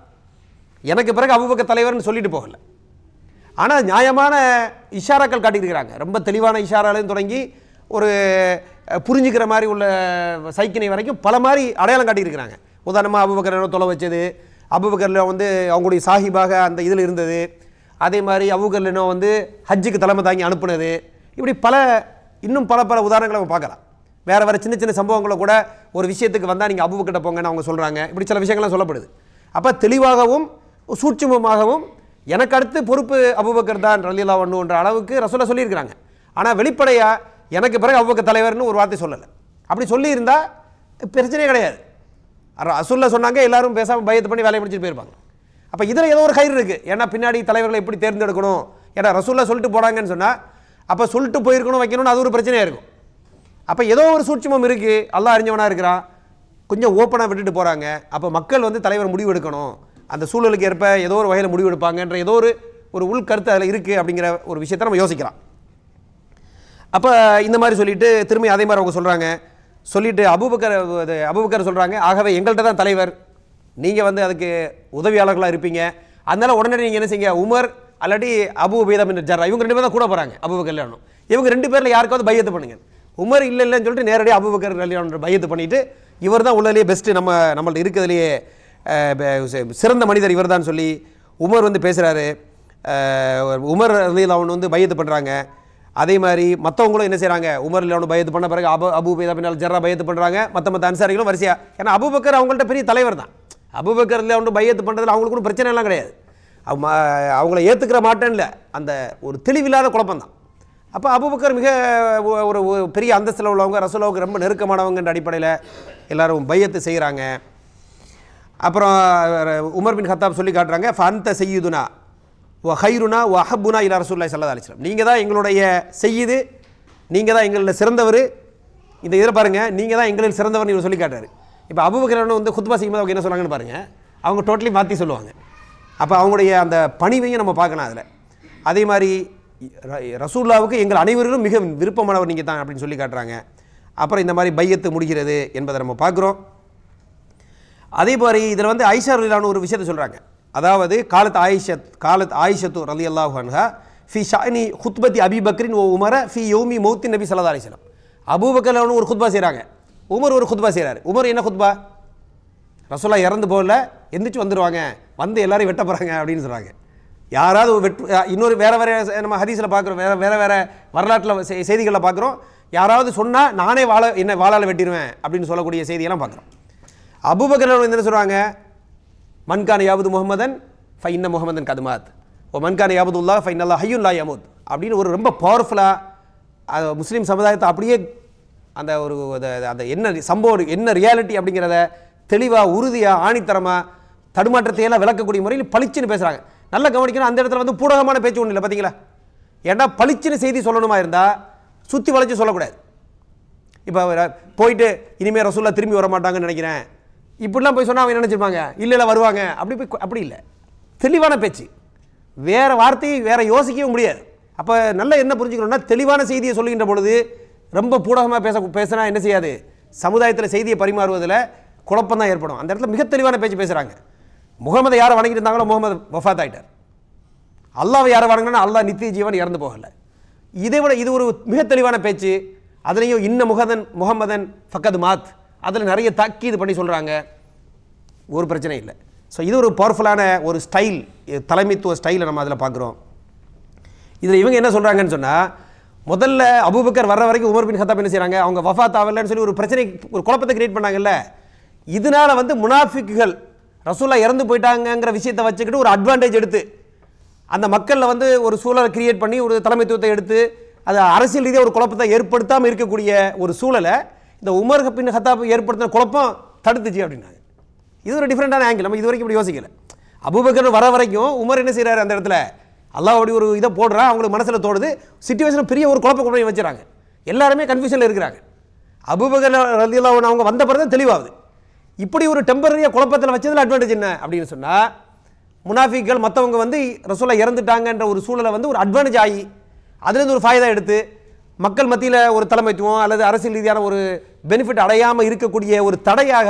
எனக்கு பிறகு அபூபக்கர் தலைவர்னு சொல்லிட்டு போகல, ஆனால் நியாயமான இஷாராக்கள் காட்டியிருக்கிறாங்க. ரொம்ப தெளிவான இஷாராலையும் தொடங்கி ஒரு புரிஞ்சுக்கிற மாதிரி உள்ள சைக்கினை வரைக்கும் பல மாதிரி அடையாளம் காட்டியிருக்கிறாங்க. உதாரணமாக அபூபக்கர் தொலை வச்சது, அபூபக்கர்ல வந்து அவங்களுடைய சாஹிபாக அந்த இதில் இருந்தது, அதே மாதிரி அபூபக்கர்ல வந்து ஹஜ்ஜுக்கு தலைமை தாங்கி அனுப்புனது, இப்படி பல இன்னும் பல பல உதாரணங்களை நம்ம பார்க்கலாம். வேறு வேறு சின்ன சின்ன சம்பவங்களை கூட ஒரு விஷயத்துக்கு வந்தால் நீங்கள் அபூபக்கர்ட்ட போங்கன்னு அவங்க சொல்கிறாங்க. இப்படி சில விஷயங்கள்லாம் சொல்லப்படுது. அப்போ தெளிவாகவும் சூட்சுமமாகவும் எனக்கு அடுத்து பொறுப்பு அபூபக்கர் தான் ரலியல்லாஹு அன்ஹுன்ற அளவுக்கு ரசூலுல்லாஹ் சொல்லியிருக்கிறாங்க. ஆனால் வெளிப்படையாக எனக்கு பிறகு அபூபக்கர் தலைவர்னு ஒரு வார்த்தை சொல்லலை. அப்படி சொல்லியிருந்தால் பிரச்சனையே கிடையாது. ரசூலுல்லாஹ் சொன்னாங்க, எல்லாரும் பேசாமல் பையத்து பண்ணி வேலையை முடிச்சுட்டு போயிருப்பாங்க. அப்போ இதில் ஏதோ ஒரு கயிறு இருக்குது. ஏன்னா பின்னாடி தலைவர்களை எப்படி தேர்ந்தெடுக்கணும், ஏன்னா ரசூலுல்லாஹ் சொல்லிட்டு போடாங்கன்னு சொன்னால் அப்போ சொல்லிட்டு போயிருக்கணும் வைக்கணும்னு அது ஒரு பிரச்சனையாக இருக்கும். அப்போ ஏதோ ஒரு சூட்சுமம் இருக்குது, அல்லாஹ் அறிஞ்சவனாக இருக்கிறான், கொஞ்சம் ஓப்பனாக விட்டுட்டு போகிறாங்க. அப்போ மக்கள் வந்து தலைவர் முடிவு எடுக்கணும், அந்த சூழலுக்கு ஏற்ப ஏதோ ஒரு வகையில் முடிவு எடுப்பாங்கன்ற ஏதோ ஒரு உள்கருத்து அதில் இருக்குது அப்படிங்கிற ஒரு விஷயத்தை நம்ம யோசிக்கலாம். அப்போ இந்த மாதிரி சொல்லிவிட்டு திரும்பி அதே மாதிரி அவங்க சொல்கிறாங்க. சொல்லிவிட்டு அபூபக்கர் சொல்கிறாங்க, ஆகவே எங்கள்கிட்ட தான் தலைவர், நீங்கள் வந்து அதுக்கு உதவியாளர்களாக இருப்பீங்க, அதனால் உடனே நீங்கள் என்ன செய்யுங்க, உமர் அல்லாட்டி அபூ உபைதா பின் ஜர்ரா இவங்க 2 பேர் தான் கூட போகிறாங்க அபூபக்கர் கல்யாணம். இவங்க 2 பேரில் யாருக்காவது பையத்து பண்ணுங்க. உமர் இல்லைன்னு சொல்லிட்டு நேரடியாக அபூபக்கர் கல்யாணம் பையத்து பண்ணிவிட்டு இவர் தான் உள்ளதுலேயே பெஸ்ட்டு, நம்மள்ட்ட இருக்கிறதுலையே சிறந்த மனிதர் இவர் தான் சொல்லி உமர் வந்து பேசுகிறாரு. உமர் ரலியல்லாஹு அன்ஹு வந்து பையத்து பண்ணுறாங்க. அதே மாதிரி மற்றவங்களும் என்ன செய்கிறாங்க, உமர் ரலியல்லாஹு அன்ஹு பையத்து பண்ண பிறகு அபூ உபைதா பின் ஜர்ரா பையத்து பண்ணுறாங்க. மற்ற அன்சாரிகளும் வரிசையாக, ஏன்னா அபூபக்கர் அவங்கள்ட்ட பெரிய தலைவர் தான். அபூபக்கர் ரலியல்லாஹு அன்ஹு பையத்து பண்ணுறதுல அவங்களுக்கு ஒன்றும் பிரச்சனை எல்லாம் கிடையாது. அவங்கள ஏற்றுக்கிற மாட்டேன்ல, அந்த ஒரு தெளிவில்லாத குழப்பம் தான். அப்போ அபூபக்கர் மிக ஒரு பெரிய அந்தஸ்தில் உள்ளவங்க, ரசூலுல்லாஹ்வுக்கு ரொம்ப நெருக்கமானவங்கன்ற அடிப்படையில் எல்லாரும் பையத்து செய்கிறாங்க. அப்புறம் உமர் பின் கத்தாப் சொல்லி காட்டுறாங்க, ஃபஅன்த சய்யிதுனா வ ஹைருனா வ அஹப்புனா இலா ரசூலுல்லாஹி ஸல்லல்லாஹு அலைஹி வஸல்லம், நீங்கள் தான் எங்களுடைய செய்யுது, நீங்கள் தான் எங்களில் சிறந்தவர். இந்த இதில் பாருங்கள், நீங்கள் தான் எங்களில் சிறந்தவர்னு இவர் சொல்லி காட்டுறாரு. இப்போ அபூபக்கர் வந்து குத்பா செய்யும்போது அவங்க என்ன சொல்கிறாங்கன்னு பாருங்கள், அவங்க டோட்டலி மாற்றி சொல்லுவாங்க. அப்போ அவங்களுடைய அந்த பணிவையும் நம்ம பார்க்கலாம் அதில். அதே மாதிரி ரசூலுல்லாஹ்வுக்கு எங்கள் அனைவரிலும் மிக விருப்பமானவர் நீங்கள் தான் அப்படின்னு சொல்லி காட்டுறாங்க. அப்புறம் இந்த மாதிரி பையத்து முடிகிறது என்பதை நம்ம பார்க்குறோம். அதே மாதிரி இதில் வந்து ஆயிஷா ரலியல்லாஹு ஒரு விஷயத்தை சொல்கிறாங்க. அதாவது காலத் ஆயிஷத்து ரலியல்லாஹு அன்ஹா ஃபி ஷானி ஹுத்பத்தி அபி பக்ரின் ஓ உமர ஃபி யௌமி மௌத்தி நபி ஸல்லல்லாஹு அலைஹி வஸல்லம். அபூபக்கர் ஒரு குத்பா செய்கிறாங்க, உமர் ஒரு குத்பா செய்கிறாரு. உமர் என்ன குத்பா, ரசூலுல்லாஹ் இறந்து போகல, எந்திரிச்சு வந்துடுவாங்க, வந்து எல்லாரையும் வெட்ட போகிறாங்க அப்படின்னு சொல்கிறாங்க. யாராவது இன்னொரு வேறு நம்ம ஹதீஸில் பார்க்குறோம், வேறு வரலாற்றில் செய்திகளில் பார்க்குறோம், யாராவது சொன்னால் நானே என்ன வாளால் வெட்டிடுவேன் அப்படின்னு சொல்லக்கூடிய செய்தியெல்லாம் பார்க்குறோம். அபூபக்கர் என்ன சொல்கிறாங்க, மன்கான யாபுது முஹம்மதன் ஃபைன்ன முஹம்மதன் கதுமாத் ஓ மன்கான யாபுதுல்லா ஃபைனல்லா ஹய்யுல்லா யமூத் அப்படின்னு ஒரு ரொம்ப பவர்ஃபுல்லாக முஸ்லீம் சமுதாயத்தை அப்படியே அந்த அந்த என்ன சம்பவம், என்ன ரியாலிட்டி அப்படிங்கிறத தெளிவாக உறுதியாக ஆணித்தரமாக தடுமாற்றத்தையெல்லாம் விளக்கக்கூடிய முறையில் பளிச்சுன்னு பேசுகிறாங்க. நல்லா கவனிக்கணும், அந்த இடத்துல வந்து பூடகமான பேச்சு ஒன்றும் இல்லை பார்த்தீங்களா. ஏன்னா பளிச்சுன்னு செய்தி சொல்லணுமா இருந்தால் சுற்றி வளைச்சு சொல்லக்கூடாது. இப்போ போயிட்டு இனிமேல் ரசூலுல்லாஹ் திரும்பி வர மாட்டாங்கன்னு நினைக்கிறேன் இப்படிலாம் போய் சொன்னால் அவங்க நினச்சிருப்பாங்க, இல்லை வருவாங்க, அப்படி இல்லை. தெளிவான பேச்சு, வேறு வார்த்தையை வேறு யோசிக்கவும் முடியாது. அப்போ நல்லா என்ன புரிஞ்சுக்கணும்னா, தெளிவான செய்தியை சொல்லுகின்ற பொழுது ரொம்ப பூடகமாக பேசினா என்ன செய்யாது, சமுதாயத்தில் செய்தியை பரிமாறுவதில் குழப்பம் தான் ஏற்படும். அந்த இடத்துல மிக தெளிவான பேச்சு பேசுகிறாங்க. முகமதை யாரை வணங்கிட்டு இருந்தாங்களோ முகமது வஃபாத் ஆகிட்டார், அல்லாவை யாரை வணங்கினா அல்லாஹ் நித்திய ஜீவன் இறந்து போகலை. இதை விட இது ஒரு மிக தெளிவான பேச்சு. அதுலேயும் இன்ன முகமதன் ஃபக்கத் மாத், அதில் நிறைய தாக்கீது பண்ணி சொல்கிறாங்க, ஒரு பிரச்சனை இல்லை. ஸோ இது ஒரு பவர்ஃபுல்லான ஒரு ஸ்டைல், தலைமைத்துவ ஸ்டைலை நம்ம அதில் பார்க்குறோம். இதில் இவங்க என்ன சொல்கிறாங்கன்னு சொன்னால், முதல்ல அபூபக்கர் வர்ற வரைக்கும் உமர் பின் கத்தாப் என்ன செய்கிறாங்க, அவங்க வஃபாத் ஆகலைன்னு சொல்லி ஒரு பிரச்சனை, ஒரு குழப்பத்தை கிரியேட் பண்ணாங்கல்ல. இதனால் வந்து முனாஃபிக்குகள் ரசூலுல்லாஹ் இறந்து போயிட்டாங்கங்கிற விஷயத்தை வச்சுக்கிட்டு ஒரு அட்வான்டேஜ் எடுத்து அந்த மக்களில் வந்து ஒரு சூழலை கிரியேட் பண்ணி ஒரு தலைமைத்துவத்தை எடுத்து அது அரசியல் ரீதியாக ஒரு குழப்பத்தை ஏற்படுத்தாமல் இருக்கக்கூடிய ஒரு சூழலை இந்த உமர் பின் கத்தாப் ஏற்படுத்தின குழப்பம் தடுத்துச்சு அப்படின்னாங்க. இது ஒரு டிஃப்ரெண்டான ஆங்கிள், நம்ம இது வரைக்கும் இப்படி யோசிக்கல. அபூபக்கர் வர வரைக்கும் உமர் என்ன செய்கிறாரு, அந்த இடத்துல அல்லாஹ் அப்படி ஒரு இதை போடுறா, அவங்களுக்கு மனசில் தோடுது, சிச்சுவேஷன் பெரிய ஒரு குழப்பம் கொண்டு வச்சுறாங்க, எல்லாருமே கன்ஃபியூஷனில் இருக்கிறாங்க. அபூபக்கர் ரலியல்லாஹு அன்ஹு அவங்க வந்த பிறகு தான் தெளிவாகுது. இப்படி ஒரு டெம்பரரியாக குழப்பத்தில் வச்சதில் அட்வான்டேஜ் என்ன அப்படின்னு சொன்னால், முனாஃபிக்கள் மற்றவங்க வந்து ரசூலுல்லாஹ் இறந்துட்டாங்கன்ற ஒரு சூழலை வந்து ஒரு அட்வான்டேஜ் ஆகி அதுலேருந்து ஒரு ஃபாய்தா எடுத்து மக்கள் மத்தியில் ஒரு தலைமைத்துவம் அல்லது அரசியல் ரீதியான ஒரு பெனிஃபிட் அடையாமல் இருக்கக்கூடிய ஒரு தடையாக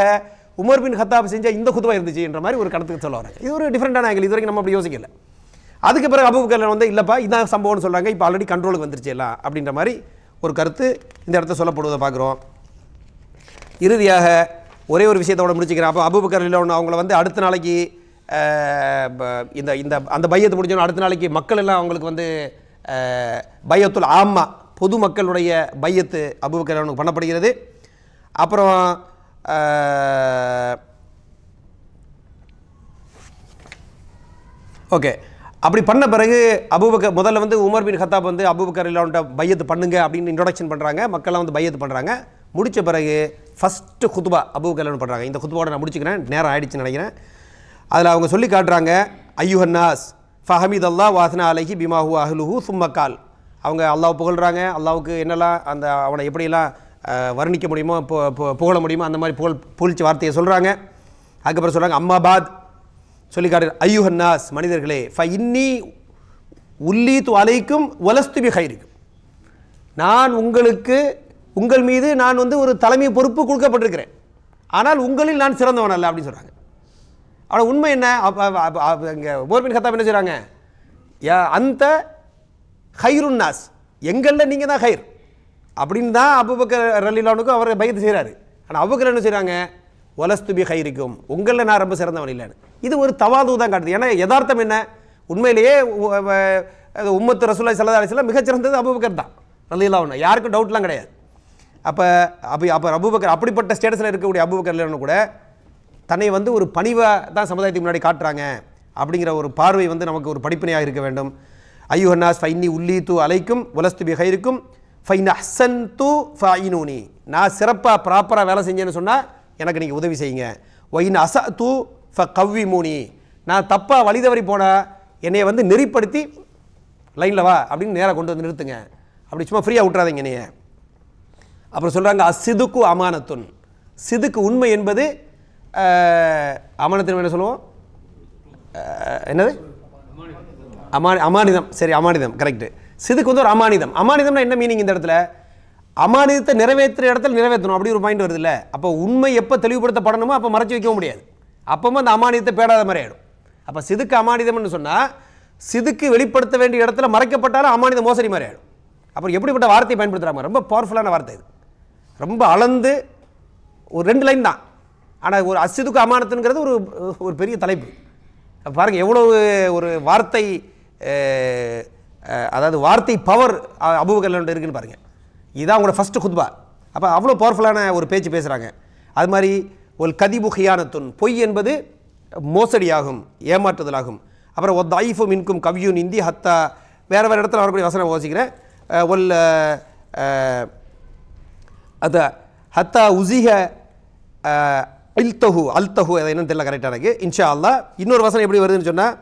உமர் பின் கத்தாப் செஞ்ச இந்த குத்பா இருந்துச்சு என்ற மாதிரி ஒரு கருத்துக்கு சொல்ல வராங்க. இது ஒரு டிஃப்ரெண்டான ஆங்கிள், இது வரைக்கும் நம்ம அப்படி யோசிக்கல. அதுக்கு பிறகு அபூபக்கர் வந்து இல்லைப்பா இதான் சம்பவம்னு சொல்கிறாங்க, இப்போ ஆல்ரெடி கண்ட்ரோலுக்கு வந்துருச்சு எல்லாம் அப்படின்ற மாதிரி ஒரு கருத்து இந்த இடத்த சொல்லப்படுவதை பார்க்குறோம். இறுதியாக ஒரே ஒரு விஷயத்தோட முடிச்சுக்கிறேன். அப்போ அபூபக்கர் ரலியல்லாஹு அவங்கள வந்து அடுத்த நாளைக்கு இந்த இந்த அந்த பையத்து முடிஞ்சோன்னா அடுத்த நாளைக்கு மக்கள் எல்லாம் அவங்களுக்கு வந்து பையத்துல் ஆம்மா, பொதுமக்களுடைய பையத்து அபூபக்கர் ரலியல்லாஹு பண்ணப்படுகிறது. அப்புறம் ஓகே, அப்படி பண்ண பிறகு அபூபக்கர் முதல்ல வந்து உமர் பின் கத்தாப் வந்து அபூபக்கர் இல்லாண்ட பையத்து பண்ணுங்க அப்படின்னு இன்ட்ரோடக்ஷன் பண்ணுறாங்க. மக்கள்லாம் வந்து பையத்து பண்ணுறாங்க. முடித்த பிறகு ஃபஸ்ட்டு குத்துபா அபூபக்கர் பண்ணுறாங்க. இந்த குத்துபாவோட நான் முடிச்சுக்கிறேன், நேரம் ஆயிடுச்சுன்னு நினைக்கிறேன். அதில் அவங்க சொல்லி காட்டுறாங்க, ஐயுஹன்னாஸ் ஃபஹமீத் அல்லாஹ் வாசனா அலைஹி பிமாஹு அஹ்லுஹு சும்மக்கால். அவங்க அல்லாஹ் புகழ்கிறாங்க. அல்லாவுக்கு என்னெல்லாம் அந்த அவனை எப்படியெல்லாம் வர்ணிக்க முடியுமோ புகழ முடியுமோ அந்த மாதிரி புகழ்ச்சி வார்த்தையை சொல்கிறாங்க. அதுக்கப்புறம் சொல்கிறாங்க அம்மாபாத் சொல்லி காட்டு ஐயுஹன்னாஸ் மனிதர்களே ஃப இன்னி உல்லீத்து அலைக்கும் வலஸ்து பி ஹைரிக்கும். நான் உங்கள் மீது நான் வந்து ஒரு தலைமை பொறுப்பு கொடுக்கப்பட்டிருக்கிறேன், ஆனால் உங்களில் நான் சிறந்தவன் அல்ல அப்படின்னு சொல்கிறாங்க. ஆனால் உண்மை என்ன? இங்கே உமர் பின் கத்தாப் என்ன செய்கிறாங்க, அந்த ஹைருன்னாஸ் எங்களில் நீங்கள் தான் ஹைர் அப்படின்னு தான் அபூபக்கர் ரலியல்லாஹு அவர் பையத்து செய்கிறாரு. ஆனால் அபூபக்கர் என்ன செய்கிறாங்க, வலஸ்து பி ஹைரிக்கும் உங்களில் நான் ரொம்ப சிறந்தவன் இல்லைன்னு. இது ஒரு தவாது தான் காட்டுது. ஏன்னா யதார்த்தம் என்ன, உண்மையிலேயே உம்மத்து ரசூலுல்லாஹி ஸல்லல்லாஹு அலைஹி வஸல்லம் மிகச்சிறந்தது அபூபக்கர் தான் ரலியல்லாஹு அன்ஹு, யாருக்கும் டவுட்லாம் கிடையாது. அப்போ அபூபக்கர் அப்படிப்பட்ட ஸ்டேட்டஸில் இருக்கக்கூடிய அபூபக்கர் ரலியல்லாஹு கூட தன்னை வந்து ஒரு பணிவாக தான் சமுதாயத்துக்கு முன்னாடி காட்டுறாங்க அப்படிங்கிற ஒரு பார்வை வந்து நமக்கு ஒரு படிப்பினையாக இருக்க வேண்டும். ஐயுஹன்னாஸ் ஃபைன்னி உல்லீத்து அலைக்கும் வலஸ்து பி ஹைரிக்கும் ஃபைன் அஹ்சன்து ஃபைனூனி. நான் சிறப்பாக ப்ராப்பராக வேலை செஞ்சேன்னு சொன்னால் எனக்கு நீங்கள் உதவி செய்யுங்க. ஒயின் அசது ஃப கவ்விமூனி. நான் தப்பாக வழி தவறி போனால் என்னையை வந்து நெறிப்படுத்தி லைனில் வா அப்படின்னு நேராக கொண்டு வந்து நிறுத்துங்க, அப்படி சும்மா ஃப்ரீயாக விட்றாதீங்க என்னைய. அப்புறம் சொல்கிறாங்க அசிதுக்கு அமானத்துன். சிதுக்கு உண்மை என்பது அமானத்தின் என்ன சொல்லுவோம், என்னது அமானிதம். சரி, அமானிதம் கரெக்டு. சிதுக்கு வந்து ஒரு அமானிதம். அமானிதம்னா என்ன மீனிங் இந்த இடத்துல? அமானிதத்தை நிறைவேற்றுற இடத்துல நிறைவேற்றணும் அப்படி ஒரு பாயிண்ட் வருது இல்லை. அப்போ உண்மை எப்போ தெளிவுபடுத்தப்படணுமோ அப்போ மறைச்சி வைக்கவும் முடியாது. அப்போ அந்த அமானிதத்தை பேடாத மாதிரி ஆகிடும். அப்போ சிதுக்கு அமானிதம்னு சொன்னால் சிதுக்கு வெளிப்படுத்த வேண்டிய இடத்துல மறைக்கப்பட்டாலும் அமானிதம் மோசடி மாதிரி ஆகிடும். அப்புறம் எப்படிப்பட்ட வார்த்தையை பயன்படுத்துகிறாங்க, ரொம்ப பவர்ஃபுல்லான வார்த்தை இது. ரொம்ப அளந்து ஒரு 2 லைன் தான், ஆனால் ஒரு அசிதுக்கு அமானத்துங்கிறது ஒரு பெரிய தலைப்பு. பாருங்கள் எவ்வளவு ஒரு வார்த்தை, அதாவது வார்த்தை பவர் அபூபக்கர் இருக்குன்னு பாருங்கள். இதுதான் அவங்களோட ஃபஸ்ட்டு குத்பா. அப்போ அவ்வளோ பவர்ஃபுல்லான ஒரு பேச்சு பேசுகிறாங்க. அது மாதிரி ஒரு கதிபு ஹியானத்துன், பொய் என்பது மோசடியாகும், ஏமாற்றுதலாகும். அப்புறம் ஒ தாயிஃபு மின்கும் கவியூன் இந்தி ஹத்தா, வேறு இடத்துல வரக்கூடிய வசனம் யோசிக்கிறேன். ஒல் அது ஹத்தா உசிஹ அல்தஹு அதை என்னன்னு தெரியல கரெக்டாக எனக்கு. இன்ஷா அல்லாஹ் இன்னொரு வசனம் எப்படி வருதுன்னு சொன்னால்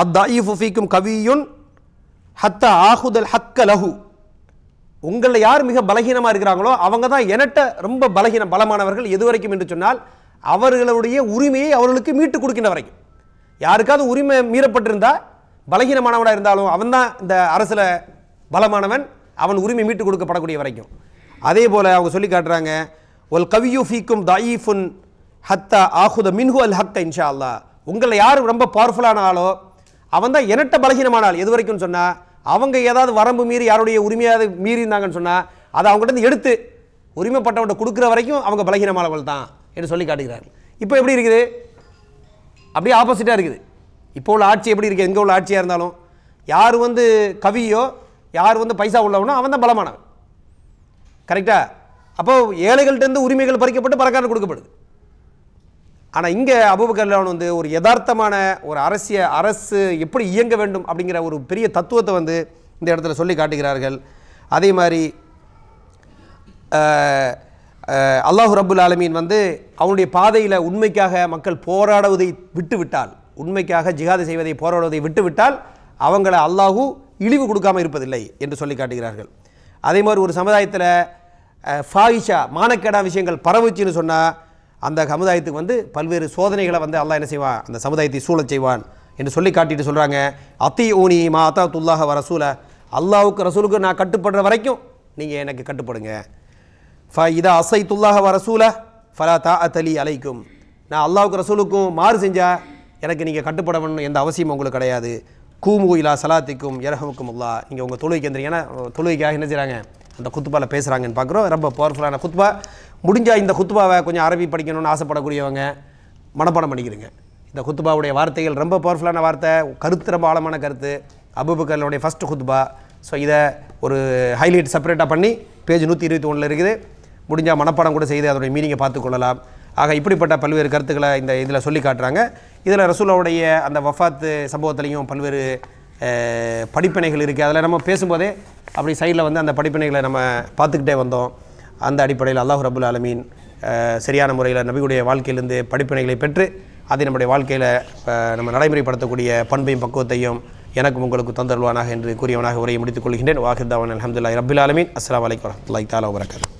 அத்தாயிஃபு ஃபீக்கும் கவியுன் ஹத்தா ஆஹுதல் ஹக்க லஹு. உங்களில் யார் மிக பலகீனமாக இருக்கிறாங்களோ அவங்க தான் என்கிட்ட ரொம்ப பலமானவர்கள். எது வரைக்கும் என்று சொன்னால் அவர்களுடைய உரிமையை அவர்களுக்கு மீட்டு கொடுக்கின்ற வரைக்கும். யாருக்காவது உரிமை மீறப்பட்டிருந்தால் பலகீனமானவனாக இருந்தாலும் அவன் தான் இந்த அரசில் பலமானவன், அவன் உரிமை மீட்டு கொடுக்கப்படக்கூடிய வரைக்கும். அதே போல் அவங்க சொல்லி காட்டுறாங்க ஒல் கவியு ஃபீக்கும் தாயிஃபுன் ஹத்தா ஆஹுத மின்ஹு அல் ஹக்க. இன்ஷா அல்லாஹ் உங்களில் யார் ரொம்ப பவர்ஃபுல்லான ஆளோ அவன் தான் என்கிட்ட பலகீனமான ஆள். எது வரைக்கும் சொன்னால் அவங்க ஏதாவது வரம்பு மீறி யாருடைய உரிமையாவது மீறி இருந்தாங்கன்னு சொன்னால் அதை அவங்ககிட்ட எடுத்து உரிமைப்பட்டவன்கிட்ட கொடுக்குற வரைக்கும் அவங்க பலகீனமானவர்கள் தான் என்று சொல்லி காட்டுகிறார்கள். இப்போ எப்படி இருக்குது? அப்படியே ஆப்போசிட்டாக இருக்குது. இப்போ உள்ள ஆட்சி எப்படி இருக்குது? எங்கே உள்ள ஆட்சியாக இருந்தாலும் யார் வந்து கவியோ யார் வந்து பைசா உள்ளவனோ அவன் தான் பலமானவன். கரெக்டாக? அப்போது ஏழைகள்கிட்ட உரிமைகள் பறிக்கப்பட்டு பணக்காரன் கொடுக்கப்படுது. ஆனால் இங்கே அபூபக்கர் வந்து ஒரு யதார்த்தமான ஒரு அரசு எப்படி இயங்க வேண்டும் அப்படிங்கிற ஒரு பெரிய தத்துவத்தை வந்து இந்த இடத்துல சொல்லி காட்டுகிறார்கள். அதே மாதிரி அல்லாஹு ரப்புல் ஆலமீன் வந்து அவனுடைய பாதையில் உண்மைக்காக மக்கள் போராடுவதை விட்டுவிட்டால், உண்மைக்காக ஜிஹாது செய்வதை போராடுவதை விட்டுவிட்டால் அவங்களை அல்லாஹு இழிவு கொடுக்காமல் இருப்பதில்லை என்று சொல்லி காட்டுகிறார்கள். அதே மாதிரி ஒரு சமுதாயத்தில் ஃபாயிஷா மானக்கேடா விஷயங்கள் பரவுச்சுன்னு சொன்னால் அந்த சமுதாயத்துக்கு வந்து பல்வேறு சோதனைகளை வந்து அல்லாஹ் என்ன செய்வான், அந்த சமுதாயத்தை சூழச் செய்வான் என்று சொல்லி காட்டிட்டு சொல்கிறாங்க. அத்தி ஊனி மா அத்தாத்துல்லாஹ வ ரசூல, அல்லாஹுக்கு ரசூலுக்கு நான் கட்டுப்படுற வரைக்கும் நீங்கள் எனக்கு கட்டுப்படுங்க. இதா அசைத்துல்லாஹ வ ரசூல ஃபலா தாஅத லி அலைக்கும், நான் அல்லாஹுக்கு ரசூலுக்கும் மாறு செஞ்சால் எனக்கு நீங்கள் கட்டுப்படணும்னு எந்த அவசியம் உங்களுக்கு கிடையாது. கூமு இலா சலாத்திக்கும் யர்ஹமுக்கும் அல்லாஹ், நீங்கள் உங்கள் தொழுகைக்கு எந்திரிங்கன்னா தொழுகைக்காக என்ன செய்கிறாங்க அந்த குத்துபாவில் பேசுகிறாங்கன்னு பார்க்குறோம். ரொம்ப பவர்ஃபுல்லான குத்துபா. முடிஞ்சால் இந்த குத்துபாவை கொஞ்சம் அரபி படிக்கணும்னு ஆசைப்படக்கூடியவங்க மனப்பாடம் பண்ணிக்கிறீங்க. இந்த குத்துபாவுடைய வார்த்தைகள் ரொம்ப பவர்ஃபுல்லான வார்த்தை, கருத்து ரொம்ப ஆழமான கருத்து. அபூபக்கருடைய ஃபஸ்ட்டு குத்துபா. ஸோ இதை ஒரு ஹைலைட் செப்பரேட்டாக பண்ணி பேஜ் 121 இருக்குது. முடிஞ்சால் மனப்பாடம் கூட செய்து அதோடைய மீனிங்கை பார்த்து கொள்ளலாம். ஆக இப்படிப்பட்ட பல்வேறு கருத்துக்களை இந்த இதில் சொல்லி காட்டுறாங்க. இதில் ரசூலுல்லாஹ்வுடைய அந்த வஃபாத்து சம்பவத்திலையும் பல்வேறு படிப்பினைகள் இருக்குது. அதில் நம்ம பேசும்போதே அப்படி சைடில் வந்து அந்த படிப்பினைகளை நம்ம பார்த்துக்கிட்டே வந்தோம். அந்த அடிப்படையில் அல்லாஹ் ரப்புல் ஆலமீன் சரியான முறையில் நபியுடைய வாழ்க்கையிலிருந்து படிப்பினைகளை பெற்று அதை நம்முடைய வாழ்க்கையில் நம்ம நடைமுறைப்படுத்தக்கூடிய பண்பையும் பக்குவத்தையும் எனக்கும் உங்களுக்கு தந்தருள்வானாக என்று கூறியவனாக உரையை முடித்துக் கொள்கின்றேன். வாஹிர் தாவான் அல்ஹம்துலில்லாஹி ரப்பில் ஆலமீன். அஸ்ஸலாமு அலைக்கும் வரஹ்மத்துல்லாஹி தஆலா வபரகாத்துஹு.